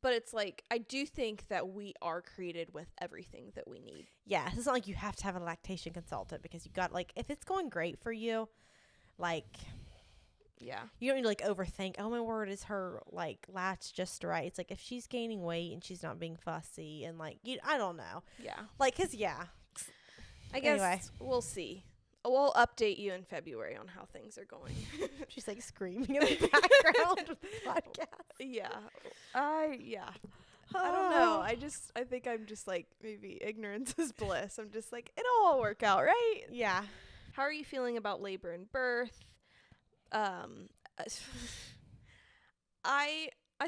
But it's like, I do think that we are created with everything that we need. Yeah. It's not like you have to have a lactation consultant, because you got like, if it's going great for you, like, you don't need to like overthink, oh my word, is her like latch just right? It's like if she's gaining weight and she's not being fussy and like, I don't know. Yeah. Like, cause I guess we'll see. We'll update you in February on how things are going. She's like screaming in the background with the podcast. Yeah. I don't know. I think I'm just like, maybe ignorance is bliss. I'm just like, it'll all work out, right? Yeah. How are you feeling about labor and birth? I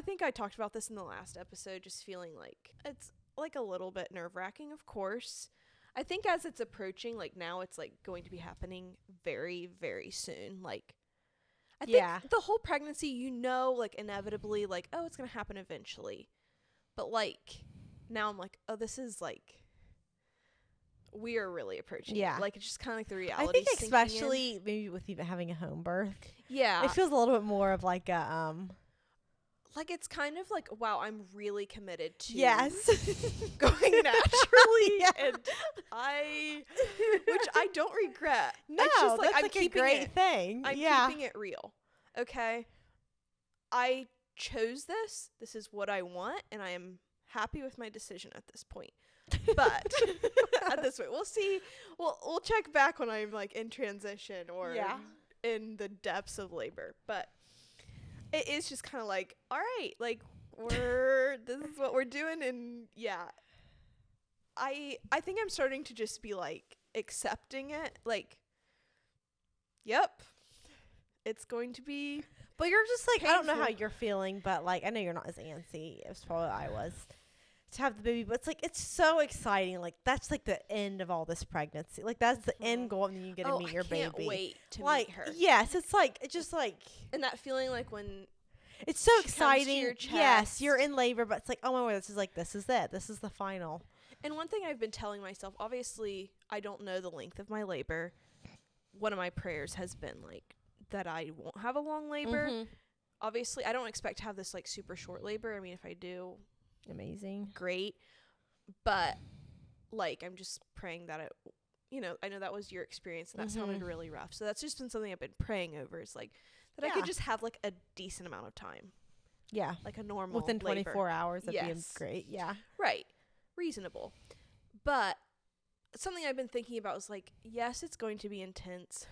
think I talked about this in the last episode, just feeling like it's like a little bit nerve-wracking, of course. I think as it's approaching, like now it's like going to be happening very, very soon. Like, I think the whole pregnancy, you know, like inevitably, like, oh, it's going to happen eventually. But like, now I'm like, oh, this is like we are really approaching Yeah. it. Like, it's just kind of like the reality. I think especially maybe with even having a home birth. Yeah. It feels a little bit more of like a, like, it's kind of like, wow, I'm really committed to yes. going naturally. Yeah. And which I don't regret. No, it's just, that's I'm like a keeping great it, thing. I'm yeah. keeping it real. Okay? I chose this. This is what I want, and I am happy with my decision at this point. But at this point, we'll see. We'll check back when I'm like in transition or in the depths of labor. But it is just kind of like, all right, like this is what we're doing, and yeah, I think I'm starting to just be like accepting it. Like, yep, it's going to be. But you're just like, painful. I don't know how you're feeling, but like, I know you're not as antsy as probably I was to have the baby, but it's like, it's so exciting. Like, that's like the end of all this pregnancy. Like, that's the end goal, and then you get to meet your baby. I can't wait to like, meet her. Yes, it's like, it's just like. And that feeling like when. It's so exciting. Your chest. Yes, you're in labor, but it's like, oh my word, this is it. This is the final. And one thing I've been telling myself, obviously, I don't know the length of my labor. One of my prayers has been like that I won't have a long labor. Mm-hmm. Obviously, I don't expect to have this like super short labor. I mean, if I do, amazing, great. But like, I'm just praying that it, I know that was your experience, and that sounded really rough. So that's just been something I've been praying over. Is like that I could just have like a decent amount of time. Yeah, like a normal within 24 labor. hours. That'd be great. Yeah, right, reasonable. But something I've been thinking about is like, yes, it's going to be intense,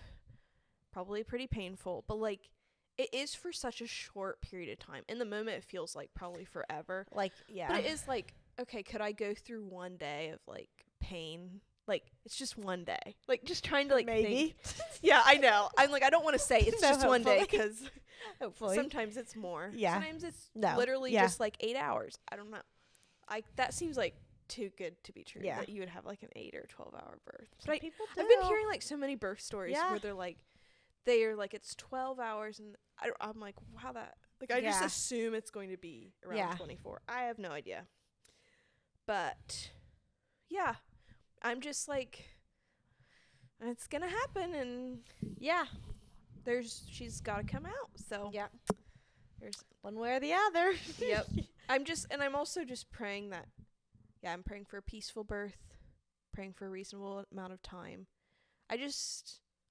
probably pretty painful, but like it is for such a short period of time. In the moment, it feels like probably forever. Like, yeah. But it is like, okay, could I go through one day of like pain? Like, it's just one day. Like, just trying to like maybe. think. Yeah, I know. I'm like, I don't want to say it's just one day because hopefully sometimes it's more. Yeah. Sometimes it's literally just like 8 hours. I don't know. That seems like too good to be true. Yeah. That you would have like an 8 or 12-hour birth. But people do. I've been hearing like so many birth stories where they're like, it's 12 hours, and I'm like, wow, that like I just assume it's going to be around 24. I have no idea. But yeah, I'm just like, it's gonna happen, and she's got to come out. So there's one way or the other. Yep. I'm also just praying that, I'm praying for a peaceful birth, praying for a reasonable amount of time.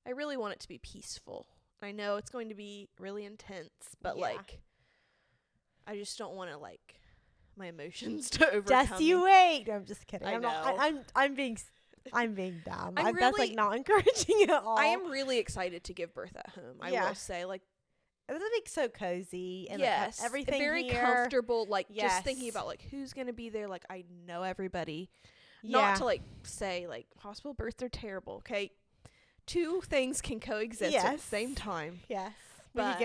I really want it to be peaceful. I know it's going to be really intense, but like, I just don't want to like my emotions to overcome. Just you wait. No, I'm just kidding. I'm being dumb. That's like not encouraging at all. I am really excited to give birth at home. I will say, like, it would be so cozy and like, everything very here. comfortable. Like, just thinking about like who's gonna be there. Like, I know everybody. Not to like say like hospital births are terrible. Okay, two things can coexist at the same time. Yes. I could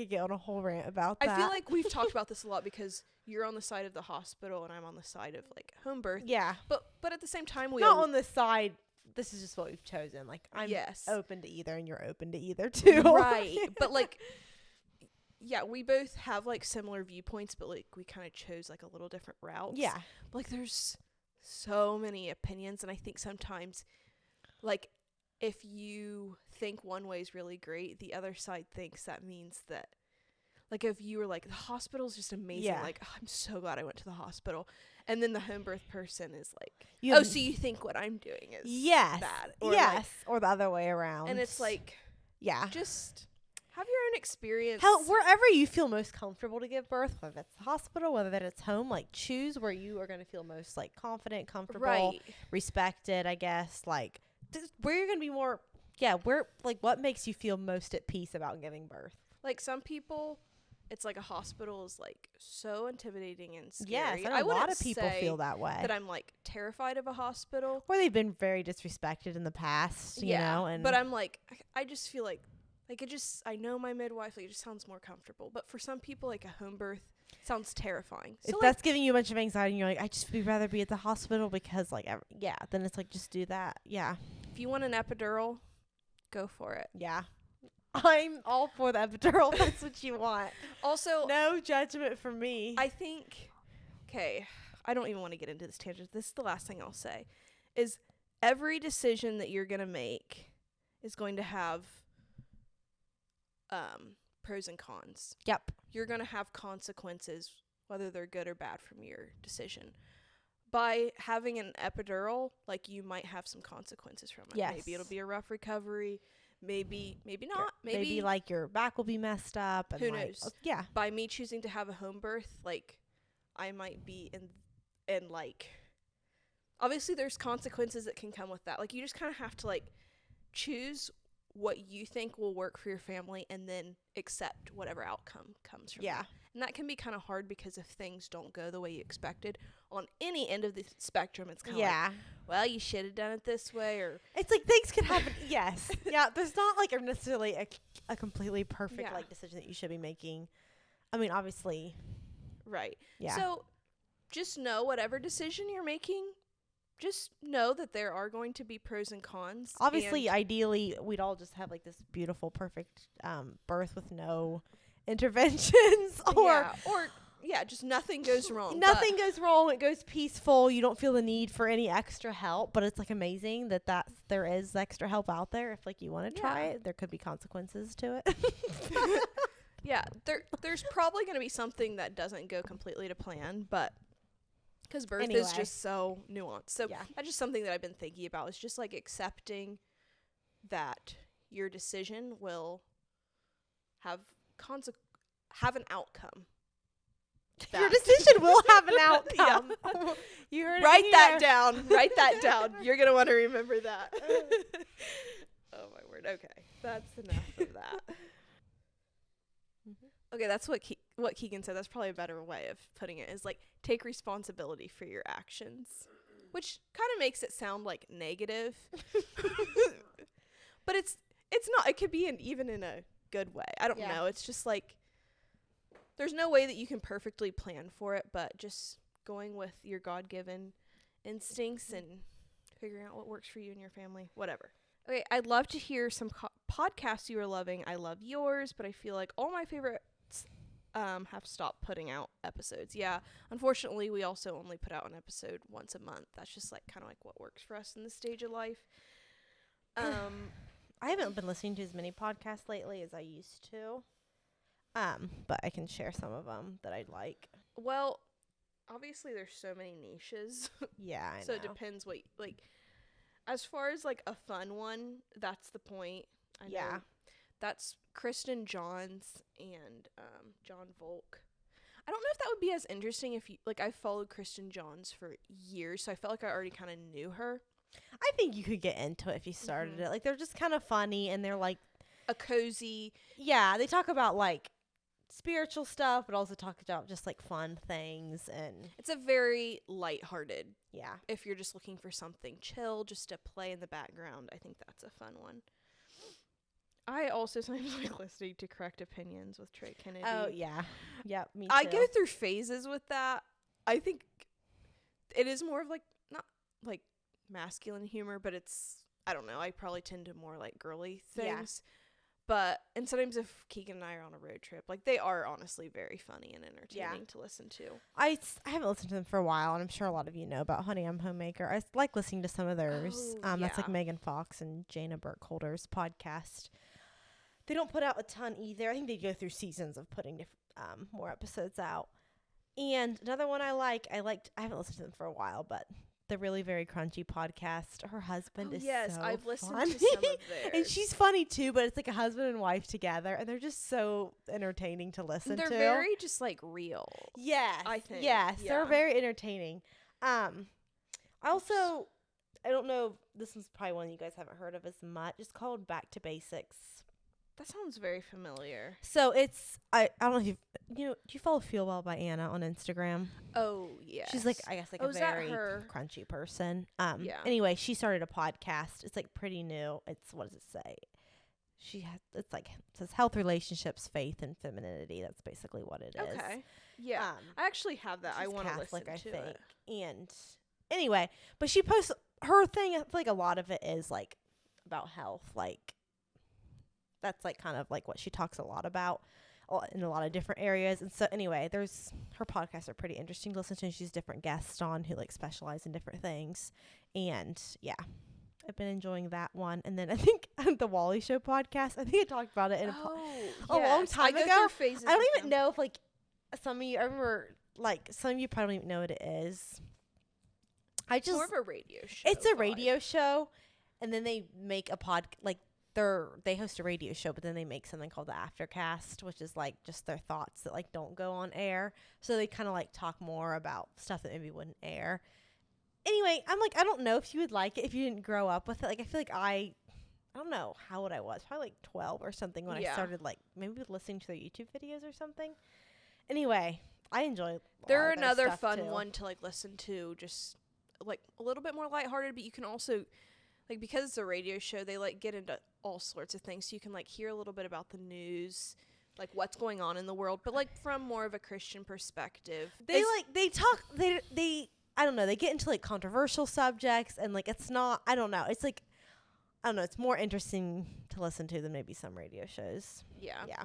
get on a whole rant about that. I feel like we've talked about this a lot because you're on the side of the hospital and I'm on the side of like home birth. Yeah. But at the same time, not on the side. This is just what we've chosen. Like, I'm open to either, and you're open to either too. Right. But like, we both have like similar viewpoints, but like we kind of chose like a little different routes. Yeah. But, like, there's so many opinions, and I think sometimes like, if you think one way is really great, the other side thinks that means that, like, if you were like, the hospital's just amazing, like, oh, I'm so glad I went to the hospital, and then the home birth person is like, so you think what I'm doing is bad. Or or the other way around. And it's like, just have your own experience. Wherever you feel most comfortable to give birth, whether it's the hospital, whether it's home, like, choose where you are going to feel most, like, confident, comfortable, respected, I guess, like, where you're going to be more, where, like, what makes you feel most at peace about giving birth? Like, some people, it's like a hospital is, like, so intimidating and scary. Yes, and a lot of people feel that way. That I'm, like, terrified of a hospital. Or they've been very disrespected in the past, you know. And but I'm, like, I just feel like I know my midwife, like, it just sounds more comfortable. But for some people, like, a home birth sounds terrifying. So if that's giving you a bunch of anxiety and you're like, would rather be at the hospital because, like, then it's like, just do that. Yeah. If you want an epidural, go for it. Yeah. I'm all for the epidural. That's what you want. Also, no judgment from me. I think, I don't even want to get into this tangent. This is the last thing I'll say, is every decision that you're going to make is going to have pros and cons. Yep. You're going to have consequences, whether they're good or bad, from your decision. By having an epidural, like, you might have some consequences from it. Yes. Maybe it'll be a rough recovery. Maybe not. Maybe like your back will be messed up. And who like, knows? Yeah. By me choosing to have a home birth, like, I might be in like, obviously there's consequences that can come with that. Like, you just kind of have to, like, choose what you think will work for your family and then accept whatever outcome comes from that. And that can be kind of hard because if things don't go the way you expected on any end of the spectrum, it's kind of like, well, you should have done it this way, or it's like things can happen. Yes. Yeah. There's not like necessarily a completely perfect like decision that you should be making. I mean, obviously. Right. Yeah. So just know whatever decision you're making, just know that there are going to be pros and cons. Obviously, ideally, we'd all just have like this beautiful, perfect birth with no interventions or just nothing goes wrong. Nothing goes wrong. It goes peaceful. You don't feel the need for any extra help, but it's like amazing that there is extra help out there. If like you want to try it, there could be consequences to it. Yeah, there's probably going to be something that doesn't go completely to plan, but because birth is just so nuanced. So that's just something that I've been thinking about, is just like accepting that your decision will have an outcome. Your decision will have an outcome. You heard it Write here. that down. Write that down. You're going to want to remember that. Oh, my word. Okay. That's enough of that. Okay, that's what Keegan said. That's probably a better way of putting it, is like, take responsibility for your actions, which kind of makes it sound like negative. But it's not. It could be even in a good way. I don't know. It's just like, there's no way that you can perfectly plan for it, but just going with your God-given instincts and figuring out what works for you and your family, whatever. Okay, I'd love to hear some podcasts you are loving. I love yours, but I feel like all my favorites have stopped putting out episodes. Yeah, unfortunately, we also only put out an episode once a month. That's just like kind of like what works for us in this stage of life. I haven't been listening to as many podcasts lately as I used to. But I can share some of them that I like. Well, obviously there's so many niches. Yeah, I know. So it depends what, like, as far as like a fun one, that's the point. I know that's Kristen Johns and John Volk. I don't know if that would be as interesting if you, like, I followed Kristen Johns for years, so I felt like I already kind of knew her. I think you could get into it if you started it. Like, they're just kind of funny, and they're like a cozy. Yeah, they talk about like spiritual stuff, but also talk about just like fun things, and it's a very lighthearted. Yeah. If you're just looking for something chill, just to play in the background, I think that's a fun one. I also sometimes like listening to Correct Opinions with Trey Kennedy. Oh, yeah. Yep, me too. I go through phases with that. I think it is more of like, not like masculine humor, but it's, I don't know, I probably tend to more like girly things. Yeah. But, and sometimes if Keegan and I are on a road trip, like, they are honestly very funny and entertaining to listen to. I haven't listened to them for a while, and I'm sure a lot of you know about Honey, I'm Homemaker. I like listening to some of theirs. That's like Megan Fox and Jana Burkholder's podcast. They don't put out a ton either. I think they go through seasons of putting more episodes out. And another one I haven't listened to them for a while, but the Really Very Crunchy podcast. Her husband is so I've listened funny. to some of theirs. And she's funny too, but it's like a husband and wife together, and they're just so entertaining to listen to. They're very just like real. Yes. I think. Yes, they're very entertaining. I don't know, this is probably one you guys haven't heard of as much. It's called Back to Basics. That sounds very familiar. So it's, I don't know if do you follow Feel Well by Anna on Instagram? Oh, yeah. She's like, I guess, like a very crunchy person. Anyway, she started a podcast. It's like pretty new. It's, what does it say? It says health, relationships, faith, and femininity. That's basically what it is. Okay. Yeah. I actually have that. I want to listen to it. And anyway, but she posts her thing. I feel like a lot of it is like about health. Like, that's like kind of like what she talks a lot about in a lot of different areas. And so anyway, her podcasts are pretty interesting to listen to. And she's different guests on who like specialize in different things. And yeah, I've been enjoying that one. And then I think the Wally Show podcast, I think I talked about it in a long time ago. I don't even know if like some of you, I remember like some of you probably don't even know what it is. More of a radio show. It's a radio show, and then they make a they host a radio show, but then they make something called the Aftercast, which is like just their thoughts that like don't go on air. So they kind of like talk more about stuff that maybe wouldn't air. Anyway, I'm like, I don't know if you would like it if you didn't grow up with it. Like, I feel like I don't know how old I was, probably like 12 or something when I started like maybe listening to their YouTube videos or something. Anyway, I enjoy. They're another fun one to like listen to, just like a little bit more lighthearted, but you can also like, because it's a radio show, they like get into all sorts of things. So you can like hear a little bit about the news, like what's going on in the world, but like from more of a Christian perspective. They I don't know, they get into like controversial subjects, and like it's not, I don't know, it's like, I don't know, it's more interesting to listen to than maybe some radio shows. Yeah. Yeah.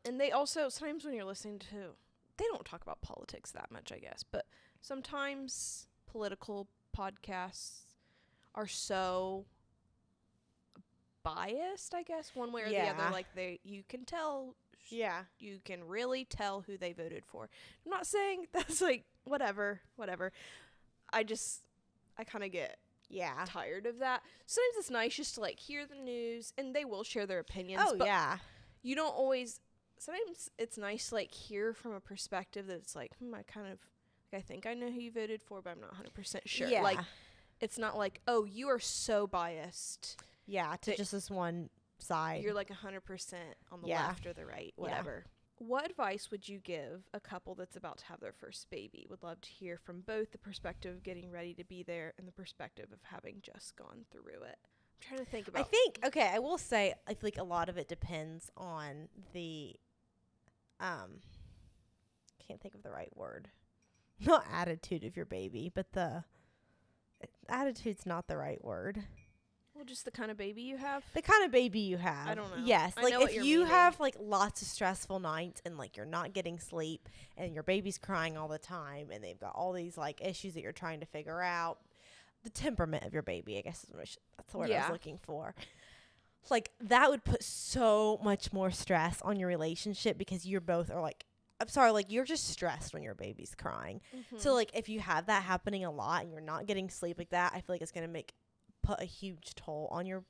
And they also, sometimes when you're listening to, they don't talk about politics that much, I guess, but sometimes political podcasts are so biased, I guess, one way or the other. Like, you can tell. Yeah. You can really tell who they voted for. I'm not saying that's like, whatever. I kind of get tired of that. Sometimes it's nice just to like hear the news, and they will share their opinions. Oh, but yeah. You don't always, sometimes it's nice to like hear from a perspective that's like, I think I know who you voted for, but I'm not 100% sure. Yeah. Like, it's not like, oh, you are so biased. Yeah, to just this one side. You're like 100% on the left or the right, whatever. Yeah. What advice would you give a couple that's about to have their first baby? Would love to hear from both the perspective of getting ready to be there and the perspective of having just gone through it. I'm trying to think about. I will say, I feel like a lot of it depends on the, can't think of the right word. Not attitude of your baby, but attitude's not the right word. Well, just the kind of baby you have? The kind of baby you have. I don't know. Yes. Like, if you have, like, lots of stressful nights and, like, you're not getting sleep and your baby's crying all the time and they've got all these, like, issues that you're trying to figure out, the temperament of your baby, I guess that's the word I was looking for. Like, that would put so much more stress on your relationship because you both are, like, I'm sorry, like, you're just stressed when your baby's crying. Mm-hmm. So, like, if you have that happening a lot and you're not getting sleep like that, I feel like it's going to put a huge toll on your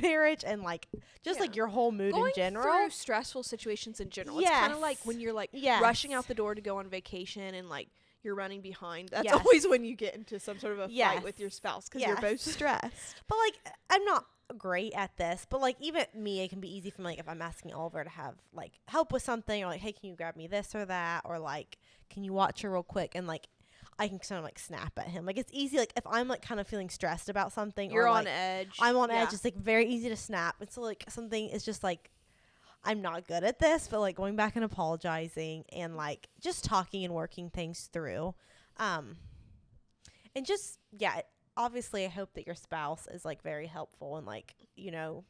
marriage and like just like your whole mood in general. Going through stressful situations in general. It's kind of like when you're like rushing out the door to go on vacation and like you're running behind. That's always when you get into some sort of a fight with your spouse because you're both stressed. But like, I'm not great at this, but like even me, it can be easy for me, like if I'm asking Oliver to have like help with something or like, hey, can you grab me this or that, or like, can you watch her real quick, and like I can kind of like snap at him. Like it's easy, like if I'm like kind of feeling stressed about something, you're or, on like, edge. I'm on edge. It's like very easy to snap. And so like something is just like, I'm not good at this, but like going back and apologizing and like just talking and working things through. And just, obviously I hope that your spouse is like very helpful and like, you know,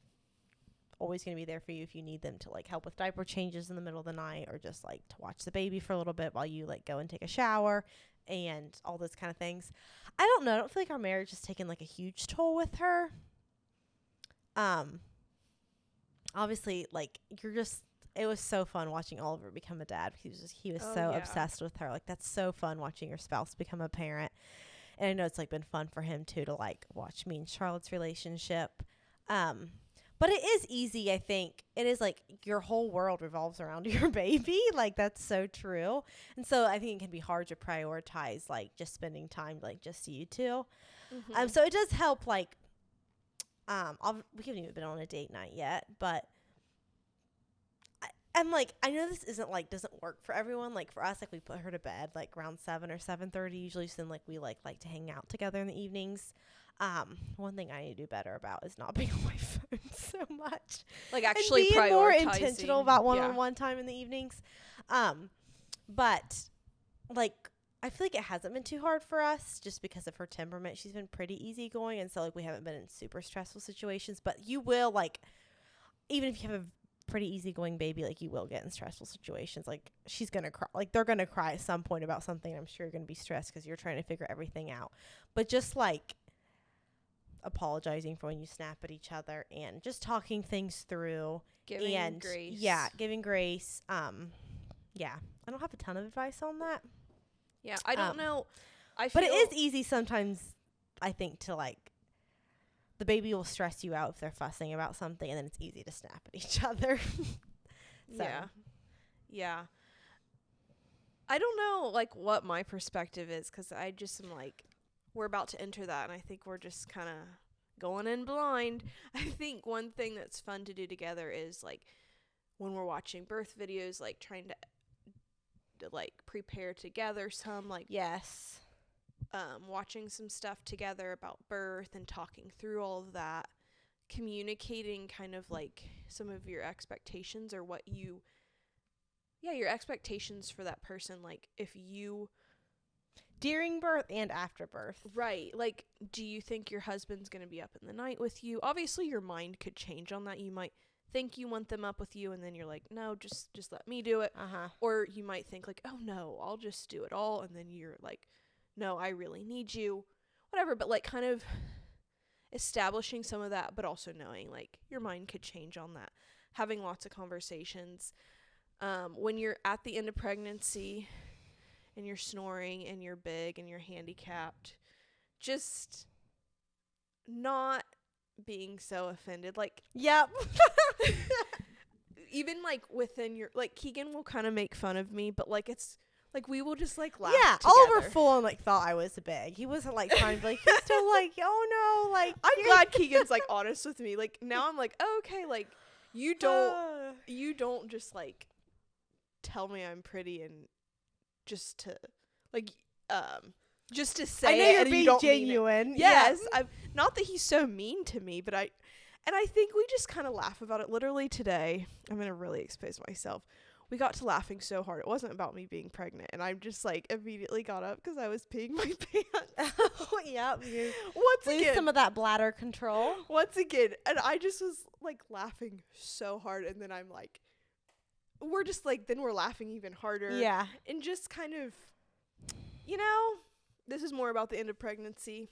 always going to be there for you if you need them to like help with diaper changes in the middle of the night, or just like to watch the baby for a little bit while you like go and take a shower and all those kind of things. I don't know. I don't feel like our marriage has taken like a huge toll with her. Obviously like it was so fun watching Oliver become a dad. He was so obsessed with her. Like that's so fun watching your spouse become a parent. And I know it's like been fun for him too to like watch me and Charlotte's relationship. But it is easy, I think. It is like your whole world revolves around your baby. Like that's so true. And so I think it can be hard to prioritize like just spending time like just you two. Mm-hmm. So it does help like we haven't even been on a date night yet, but I'm like, I know this isn't like doesn't work for everyone. Like for us, like we put her to bed like around 7 or 7:30 usually. So then like we like to hang out together in the evenings. One thing I need to do better about is not being on my phone so much. Like actually being more intentional about one-on-one time in the evenings. But like I feel like it hasn't been too hard for us just because of her temperament. She's been pretty easygoing, and so like we haven't been in super stressful situations. But you will like, even if you have a pretty easygoing baby, like, you will get in stressful situations. Like, she's going to cry. Like, they're going to cry at some point about something. I'm sure you're going to be stressed because you're trying to figure everything out. But just, like, apologizing for when you snap at each other and just talking things through. Giving grace. Yeah, giving grace. Yeah. I don't have a ton of advice on that. Yeah, I don't know. But it is easy sometimes, I think, to, like, the baby will stress you out if they're fussing about something, and then it's easy to snap at each other. So. Yeah. I don't know, like, what my perspective is, because I just am, like, we're about to enter that, and I think we're just kind of going in blind. I think one thing that's fun to do together is, like, when we're watching birth videos, like, trying to like, prepare together some, like... Yes. Watching some stuff together about birth and talking through all of that, communicating kind of like some of your expectations or what your expectations for that person. Like, if you... During birth and after birth. Right. Like, do you think your husband's going to be up in the night with you? Obviously, your mind could change on that. You might think you want them up with you, and then you're like, no, just let me do it. Or you might think like, oh no, I'll just do it all, and then you're like, no, I really need you, whatever. But, like, kind of establishing some of that, but also knowing, like, your mind could change on that. Having lots of conversations. When you're at the end of pregnancy and you're snoring and you're big and you're handicapped, just not being so offended. Like, yep. Even, like, within your, like, Keegan will kind of make fun of me, but, like, it's... Like, we will just, like, laugh together. Oliver full on, like, thought I was big. He wasn't, like, trying to be, like, he's still, like, oh, no, like. I'm glad Keegan's, like, honest with me. Like, now I'm like, oh, okay, like, you don't just, like, tell me I'm pretty and just to, like, just to say I know it you're and being you don't genuine. Mean it. Yes. I'm not that he's so mean to me, but I think we just kind of laugh about it. Literally today, I'm going to really expose myself. We got to laughing so hard. It wasn't about me being pregnant. And I'm just, like, immediately got up because I was peeing my pants. Yep. Once Lose again. some of that bladder control. Once again. And I just was, like, laughing so hard. And then I'm like, we're just, like, then we're laughing even harder. Yeah. And just kind of, you know, this is more about the end of pregnancy.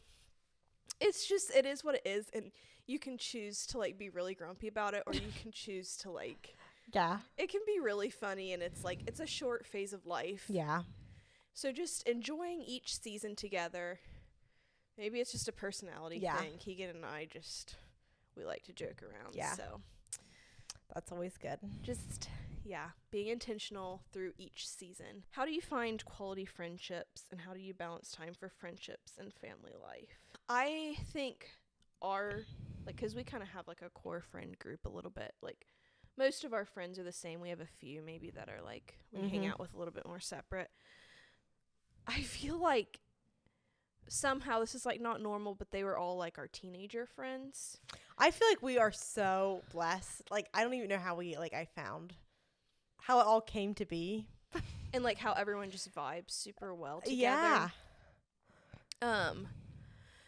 It's just, it is what it is. And you can choose to, like, be really grumpy about it. Or you can choose to, like... Yeah. It can be really funny, and it's, like, it's a short phase of life. Yeah. So just enjoying each season together. Maybe it's just a personality thing. Keegan and I just, we like to joke around. Yeah. So that's always good. Just, being intentional through each season. How do you find quality friendships, and how do you balance time for friendships and family life? I think because we kind of have, like, a core friend group a little bit, like, most of our friends are the same. We have a few maybe that are, like, we hang out with a little bit more separate. I feel like somehow this is, like, not normal, but they were all, like, our teenager friends. I feel like we are so blessed. Like, I don't even know how I found how it all came to be. And, like, how everyone just vibes super well together. Yeah.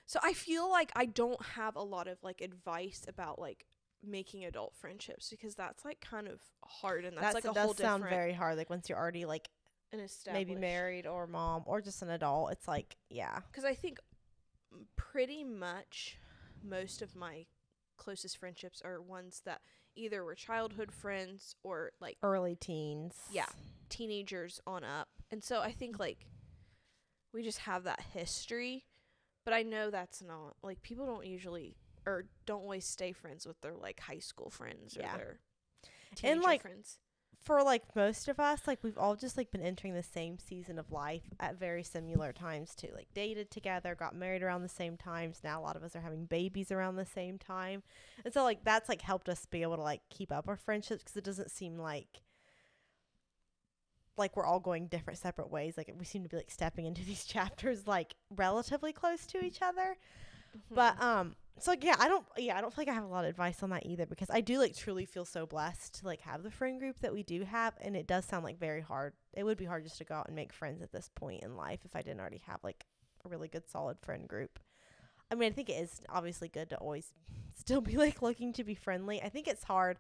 So I feel like I don't have a lot of, like, advice about, like, making adult friendships, because that's, like, kind of hard, and that's like a whole different... That does sound very hard, like, once you're already, like, maybe married or mom or just an adult. It's like, yeah. Because I think pretty much most of my closest friendships are ones that either were childhood friends or, like... early teens. Yeah. Teenagers on up. And so I think, like, we just have that history, but I know that's not... Like, people don't usually... or don't always stay friends with their, like, high school friends or their teenager and, like, friends. For, like, most of us, like, we've all just, like, been entering the same season of life at very similar times too. Like, dated together, got married around the same times. Now a lot of us are having babies around the same time. And so, like, that's, like, helped us be able to, like, keep up our friendships, because it doesn't seem like we're all going different separate ways. Like, we seem to be, like, stepping into these chapters, like, relatively close to each other. Mm-hmm. But, so, yeah, I don't feel like I have a lot of advice on that either, because I do, like, truly feel so blessed to, like, have the friend group that we do have, and it does sound, like, very hard. It would be hard just to go out and make friends at this point in life if I didn't already have, like, a really good, solid friend group. I mean, I think it is obviously good to always still be, like, looking to be friendly. I think it's hard.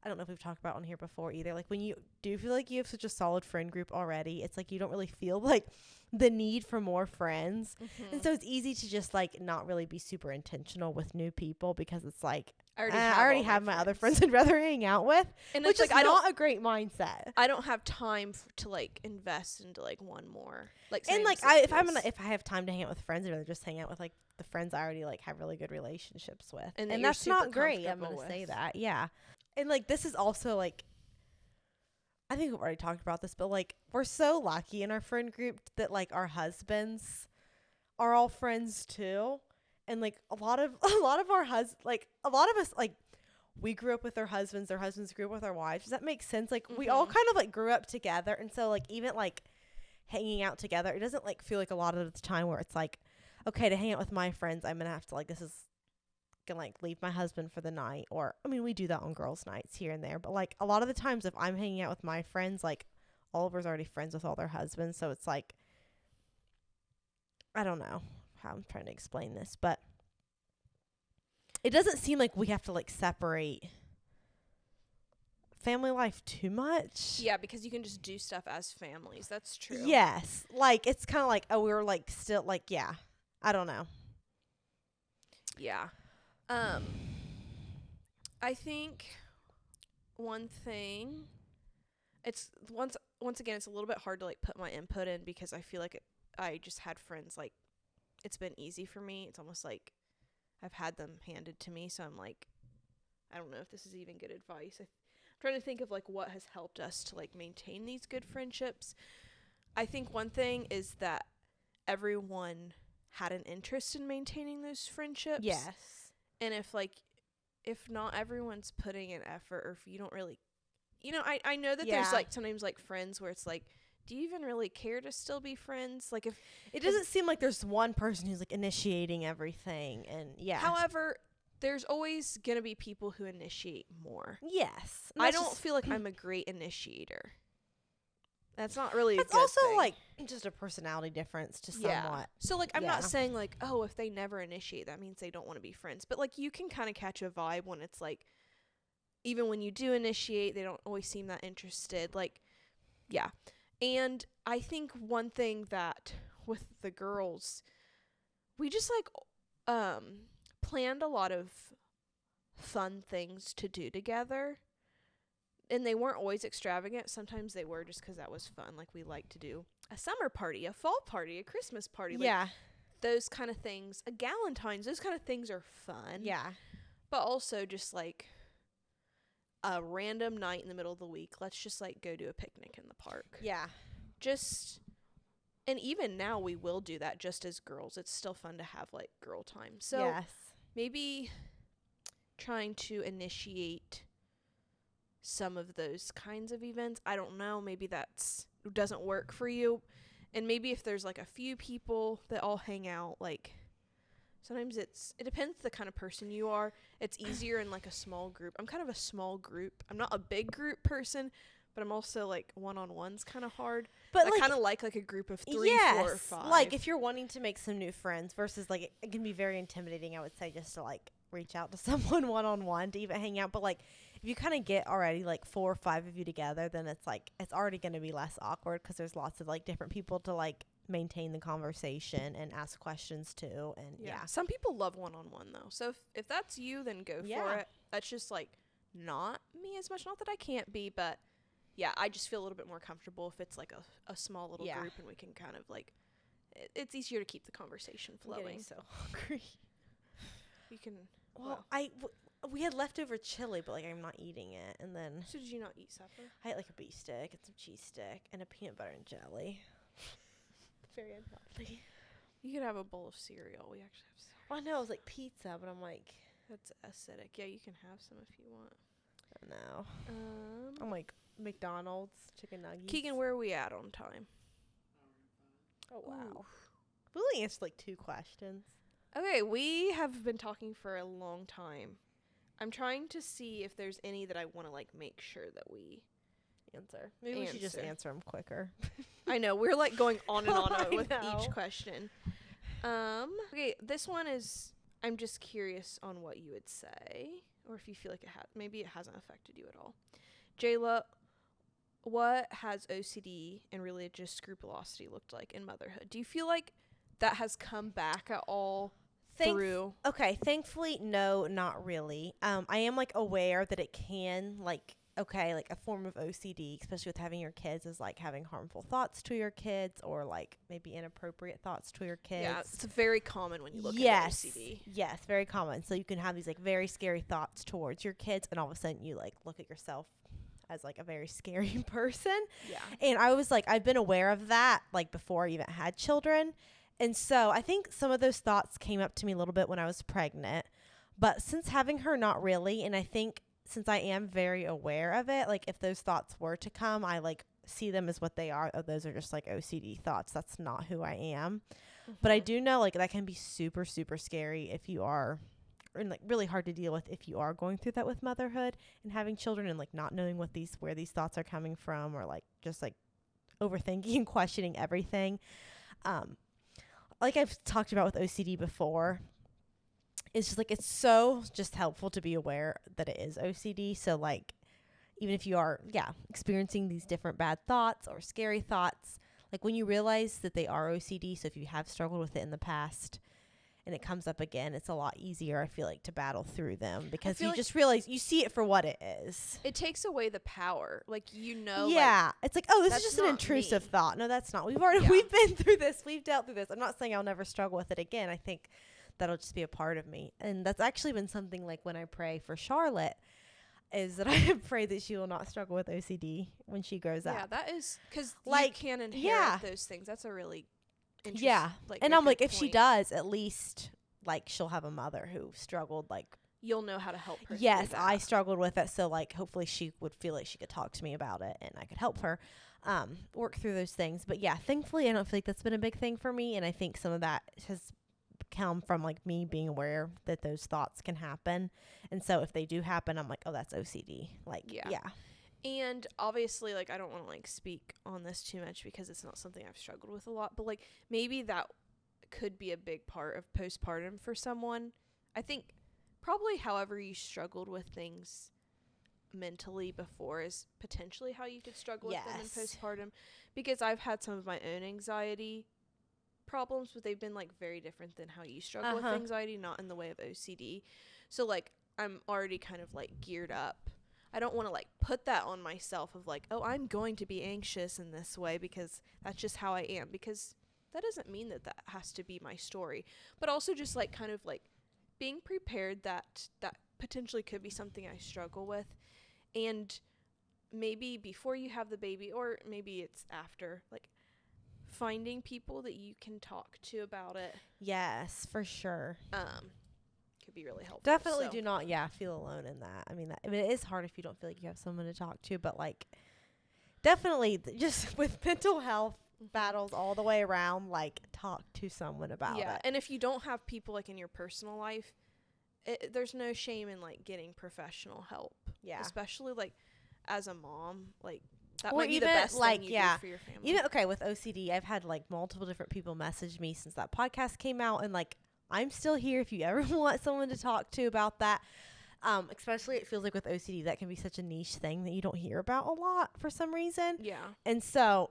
I don't know if we've talked about on here before either. Like when you do feel like you have such a solid friend group already, it's like you don't really feel like the need for more friends. Mm-hmm. And so it's easy to just like not really be super intentional with new people because it's like, I already have my other friends I'd rather hang out with, and which it's is like, not a great mindset. I don't have time to like invest into like one more. Like, And like if I have time to hang out with friends, I'd rather just hang out with like the friends I already like have really good relationships with. And that's not great. I'm gonna say that. Yeah. And like this is also like, I think we've already talked about this, but like we're so lucky in our friend group that like our husbands are all friends too. And like a lot of our a lot of us like we grew up with our husbands grew up with our wives. Does that make sense? Like we all kind of like grew up together, and so like even like hanging out together, it doesn't like feel like a lot of the time where it's like, okay, to hang out with my friends, I'm gonna have to like, this is gonna like leave my husband for the night. Or I mean, we do that on girls' nights here and there, but like a lot of the times if I'm hanging out with my friends, like Oliver's already friends with all their husbands, so it's like, I don't know how I'm trying to explain this, but it doesn't seem like we have to like separate family life too much. Yeah, because you can just do stuff as families. That's true. Yes. Like it's kind of like, oh, we're like still like, yeah, I don't know. Yeah. I think one thing, it's once again, it's a little bit hard to like put my input in because I feel like I just had friends, like it's been easy for me. It's almost like I've had them handed to me, so I'm like, I don't know if this is even good advice. I'm trying to think of like what has helped us to like maintain these good friendships. I think one thing is that everyone had an interest in maintaining those friendships. Yes. And if not everyone's putting an effort, or if you don't really, I know that there's like sometimes like friends where it's like, do you even really care to still be friends? Like if it doesn't seem like there's one person who's like initiating everything, and yeah. However, there's always going to be people who initiate more. Yes. I don't feel like I'm a great initiator. That's not really a good also thing. Like just a personality difference to somewhat. So like I'm not saying like, oh, if they never initiate, that means they don't want to be friends. But like you can kind of catch a vibe when it's like, even when you do initiate, they don't always seem that interested. Like, yeah. And I think one thing that with the girls, we just like planned a lot of fun things to do together. And they weren't always extravagant. Sometimes they were just 'cause that was fun. Like we like to do a summer party, a fall party, a Christmas party. Like those kind of things. A Galentine's, those kind of things are fun. Yeah. But also just like a random night in the middle of the week. Let's just like go do a picnic in the park. Yeah. And even now we will do that just as girls. It's still fun to have like girl time. So yes. Maybe trying to initiate some of those kinds of events. I don't know. Maybe that's doesn't work for you. And maybe if there's like a few people that all hang out, like sometimes it depends the kind of person you are. It's easier in like a small group. I'm kind of a small group. I'm not a big group person, but I'm also like one-on-one's kind of hard. But I kind of like a group of 3, 4, or 5. Like if you're wanting to make some new friends versus like it can be very intimidating, I would say, just to like reach out to someone one-on-one to even hang out. But like if you kind of get already like 4 or 5 of you together, then it's like it's already going to be less awkward because there's lots of like different people to like maintain the conversation and ask questions to. And some people love one-on-one though, so if that's you, then go for it. That's just like not me as much. Not that I can't be, but I just feel a little bit more comfortable if it's like a small little group and we can kind of like it's easier to keep the conversation flowing. I'm getting so hungry. You can we had leftover chili, but like I'm not eating it. And then so did you not eat supper? I ate like a beef stick and some cheese stick and a peanut butter and jelly. Very unhealthy. You could have a bowl of cereal. We actually have cereal. Well, I know it was like pizza, but I'm like, that's acidic. Yeah, you can have some if you want. No. I'm like McDonald's chicken nuggets. Keegan, where are we at on time? Oh wow. We only answered like 2 questions. Okay, we have been talking for a long time. I'm trying to see if there's any that I want to like make sure that we answer. Maybe we should just answer them quicker. I know, we're like going on and on with each question. Okay, this one is, I'm just curious on what you would say. or if you feel like maybe it hasn't affected you at all. Jayla, what has OCD and religious scrupulosity looked like in motherhood? Do you feel like that has come back at all through? Okay, thankfully, no, not really. I am like aware that it can like a form of OCD, especially with having your kids, is like having harmful thoughts to your kids or like maybe inappropriate thoughts to your kids. Yeah, it's very common when you look at OCD. Yes, very common. So you can have these like very scary thoughts towards your kids, and all of a sudden you like look at yourself as like a very scary person. Yeah. And I was like, I've been aware of that like before I even had children. And so I think some of those thoughts came up to me a little bit when I was pregnant. But since having her, not really. And I think since I am very aware of it, like if those thoughts were to come, I like see them as what they are. Oh, those are just like OCD thoughts. That's not who I am. Mm-hmm. But I do know like that can be super, super scary if you are, and like really hard to deal with if you are going through that with motherhood and having children and like not knowing where these thoughts are coming from, or like just like overthinking and questioning everything. Like I've talked about with OCD before, it's just like it's so just helpful to be aware that it is OCD. So like even if you are experiencing these different bad thoughts or scary thoughts, like when you realize that they are OCD, so if you have struggled with it in the past and it comes up again, it's a lot easier, I feel like, to battle through them because you just realize you see it for what it is. It takes away the power. Like, yeah, like, it's like, oh, this is just an intrusive thought. No, that's not. We've been through this. We've dealt through this. I'm not saying I'll never struggle with it again. I think that'll just be a part of me. And that's actually been something like when I pray for Charlotte, is that I pray that she will not struggle with OCD when she grows up. Yeah, that is because like, you can inherit those things. That's a really like, and I'm like, if she does, at least like she'll have a mother who struggled. Like you'll know how to help her. Yes, I struggled with it, so like hopefully she would feel like she could talk to me about it, and I could help her work through those things. But yeah, thankfully, I don't feel like that's been a big thing for me, and I think some of that has come from like me being aware that those thoughts can happen, and so if they do happen, I'm like, oh, that's OCD. Like yeah. And obviously, like, I don't want to, like, speak on this too much because it's not something I've struggled with a lot. But, like, maybe that could be a big part of postpartum for someone. I think probably however you struggled with things mentally before is potentially how you could struggle with them in postpartum. Because I've had some of my own anxiety problems, but they've been, like, very different than how you struggle with anxiety, not in the way of OCD. So, like, I'm already kind of, like, geared up. I don't want to like put that on myself of like, oh, I'm going to be anxious in this way because that's just how I am, because that doesn't mean that has to be my story. But also just like kind of like being prepared that potentially could be something I struggle with. And maybe before you have the baby, or maybe it's after, like finding people that you can talk to about it. Yes, for sure. Could be really helpful. Definitely do not feel alone in that. I mean it is hard if you don't feel like you have someone to talk to, but like definitely just with mental health battles all the way around, like talk to someone about it. And if you don't have people like in your personal life, there's no shame in like getting professional help. Yeah, especially like as a mom, like that might be the best thing you do for your family. Even with OCD, I've had like multiple different people message me since that podcast came out, and like I'm still here if you ever want someone to talk to about that. Especially it feels like with OCD, that can be such a niche thing that you don't hear about a lot for some reason. Yeah. And so,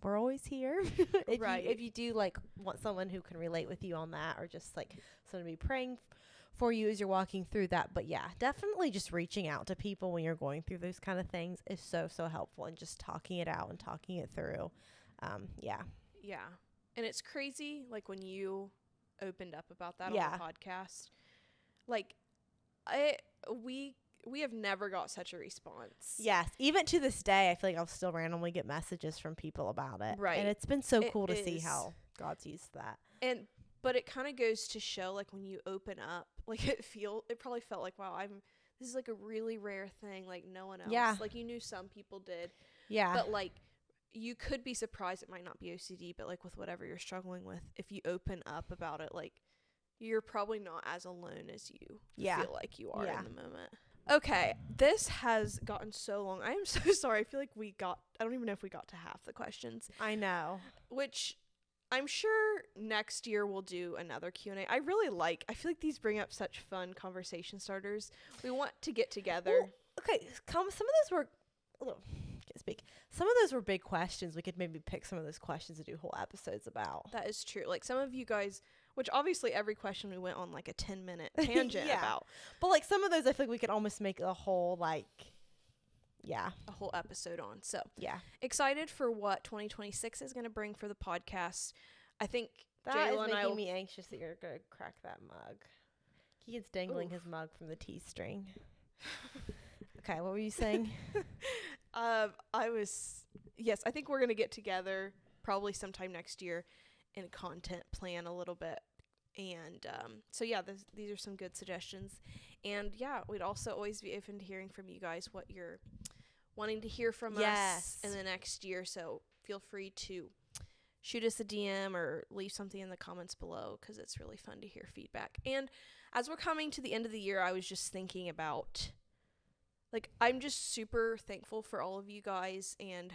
we're always here. If you do like want someone who can relate with you on that, or just like someone to be praying for you as you're walking through that. But yeah, definitely just reaching out to people when you're going through those kind of things is so, so helpful, and just talking it out and talking it through. Yeah. And it's crazy, like, when you opened up about that on the podcast, like, we have never got such a response. Yes. Even to this day, I feel like I'll still randomly get messages from people about it. Right. And it's been so cool to see how God's used that. But it kind of goes to show, like, when you open up, like, it probably felt like, wow, this is, like, a really rare thing, like, no one else. Yeah. Like, you knew some people did. Yeah. But, like, you could be surprised it might not be OCD, but like with whatever you're struggling with, if you open up about it, like you're probably not as alone as you feel like you are in the moment. Okay, this has gotten so long. I am so sorry. I feel like I don't even know if we got to half the questions. I know. Which I'm sure next year we'll do another Q&A. I feel like these bring up such fun conversation starters. We want to get together. Well, okay, some of those were, can't speak. Some of those were big questions. We could maybe pick some of those questions to do whole episodes about. That is true. Like some of you guys, which obviously every question we went on like a 10-minute tangent about. But like some of those, I feel like we could almost make a whole a whole episode on. So yeah, excited for what 2026 is going to bring for the podcast. I think that Jayla is and I making me anxious that you're going to crack that mug. He is dangling his mug from the tea string. Okay, what were you saying? I think we're going to get together probably sometime next year and content plan a little bit. And so yeah, these are some good suggestions. And yeah, we'd also always be open to hearing from you guys what you're wanting to hear from us in the next year. So feel free to shoot us a DM or leave something in the comments below, because it's really fun to hear feedback. And as we're coming to the end of the year, I was just thinking about, like, I'm just super thankful for all of you guys and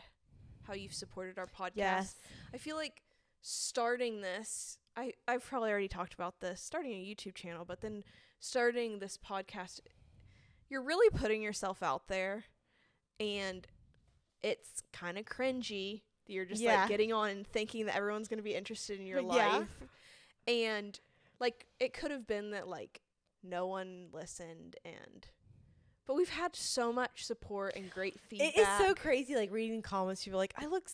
how you've supported our podcast. Yes. I feel like starting this, I've probably already talked about this, starting a YouTube channel, but then starting this podcast, you're really putting yourself out there, and it's kind of cringy. You're just like getting on and thinking that everyone's going to be interested in your life. And like, it could have been that like no one listened, but we've had so much support and great feedback. It is so crazy, like reading comments. People are like, I look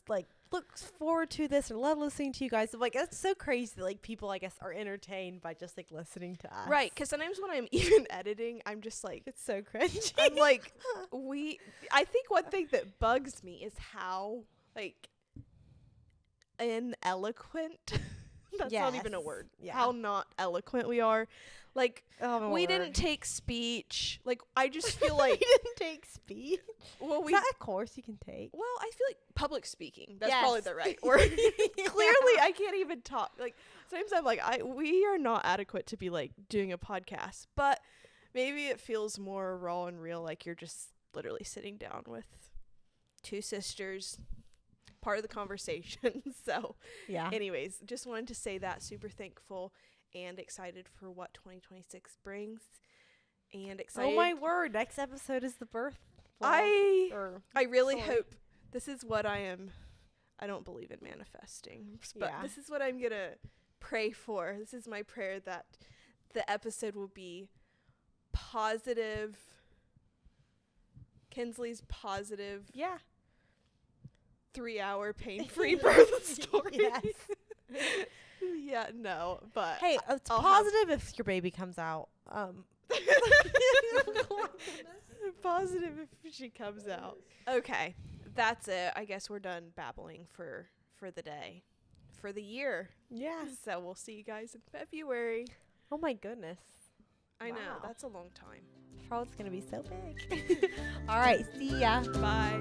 forward to this and love listening to you guys. I'm like, that's so crazy that like people, I guess, are entertained by just like listening to us. Right, because sometimes when I'm even editing, I'm just like, it's so cringy. I'm like, I think one thing that bugs me is how like ineloquent. That's not even a word. Yeah. How not eloquent we are. Like, we didn't take speech. Like, I just feel like we didn't take speech. Well, is that a course you can take? Well, I feel like public speaking. That's probably the right word. Clearly, I can't even talk. Like, sometimes I'm like, we are not adequate to be like doing a podcast. But maybe it feels more raw and real. Like you're just literally sitting down with two sisters, part of the conversation. So, yeah. Anyways, just wanted to say that. Super thankful and excited for what 2026 brings, and excited. Oh my word! Next episode is the birth. I really hope this is what I am. I don't believe in manifesting, but this is what I'm gonna pray for. This is my prayer, that the episode will be positive. Kenslie's positive. Yeah. 3-hour pain-free birth story. Yes. Yeah, no, but hey, it's positive if your baby comes out. Positive if she comes out. Okay, that's it. I guess we're done babbling for the day, for the year. Yeah. So we'll see you guys in February. Oh my goodness. I know, that's a long time. Charlotte's gonna be so big. All right, see ya. Bye.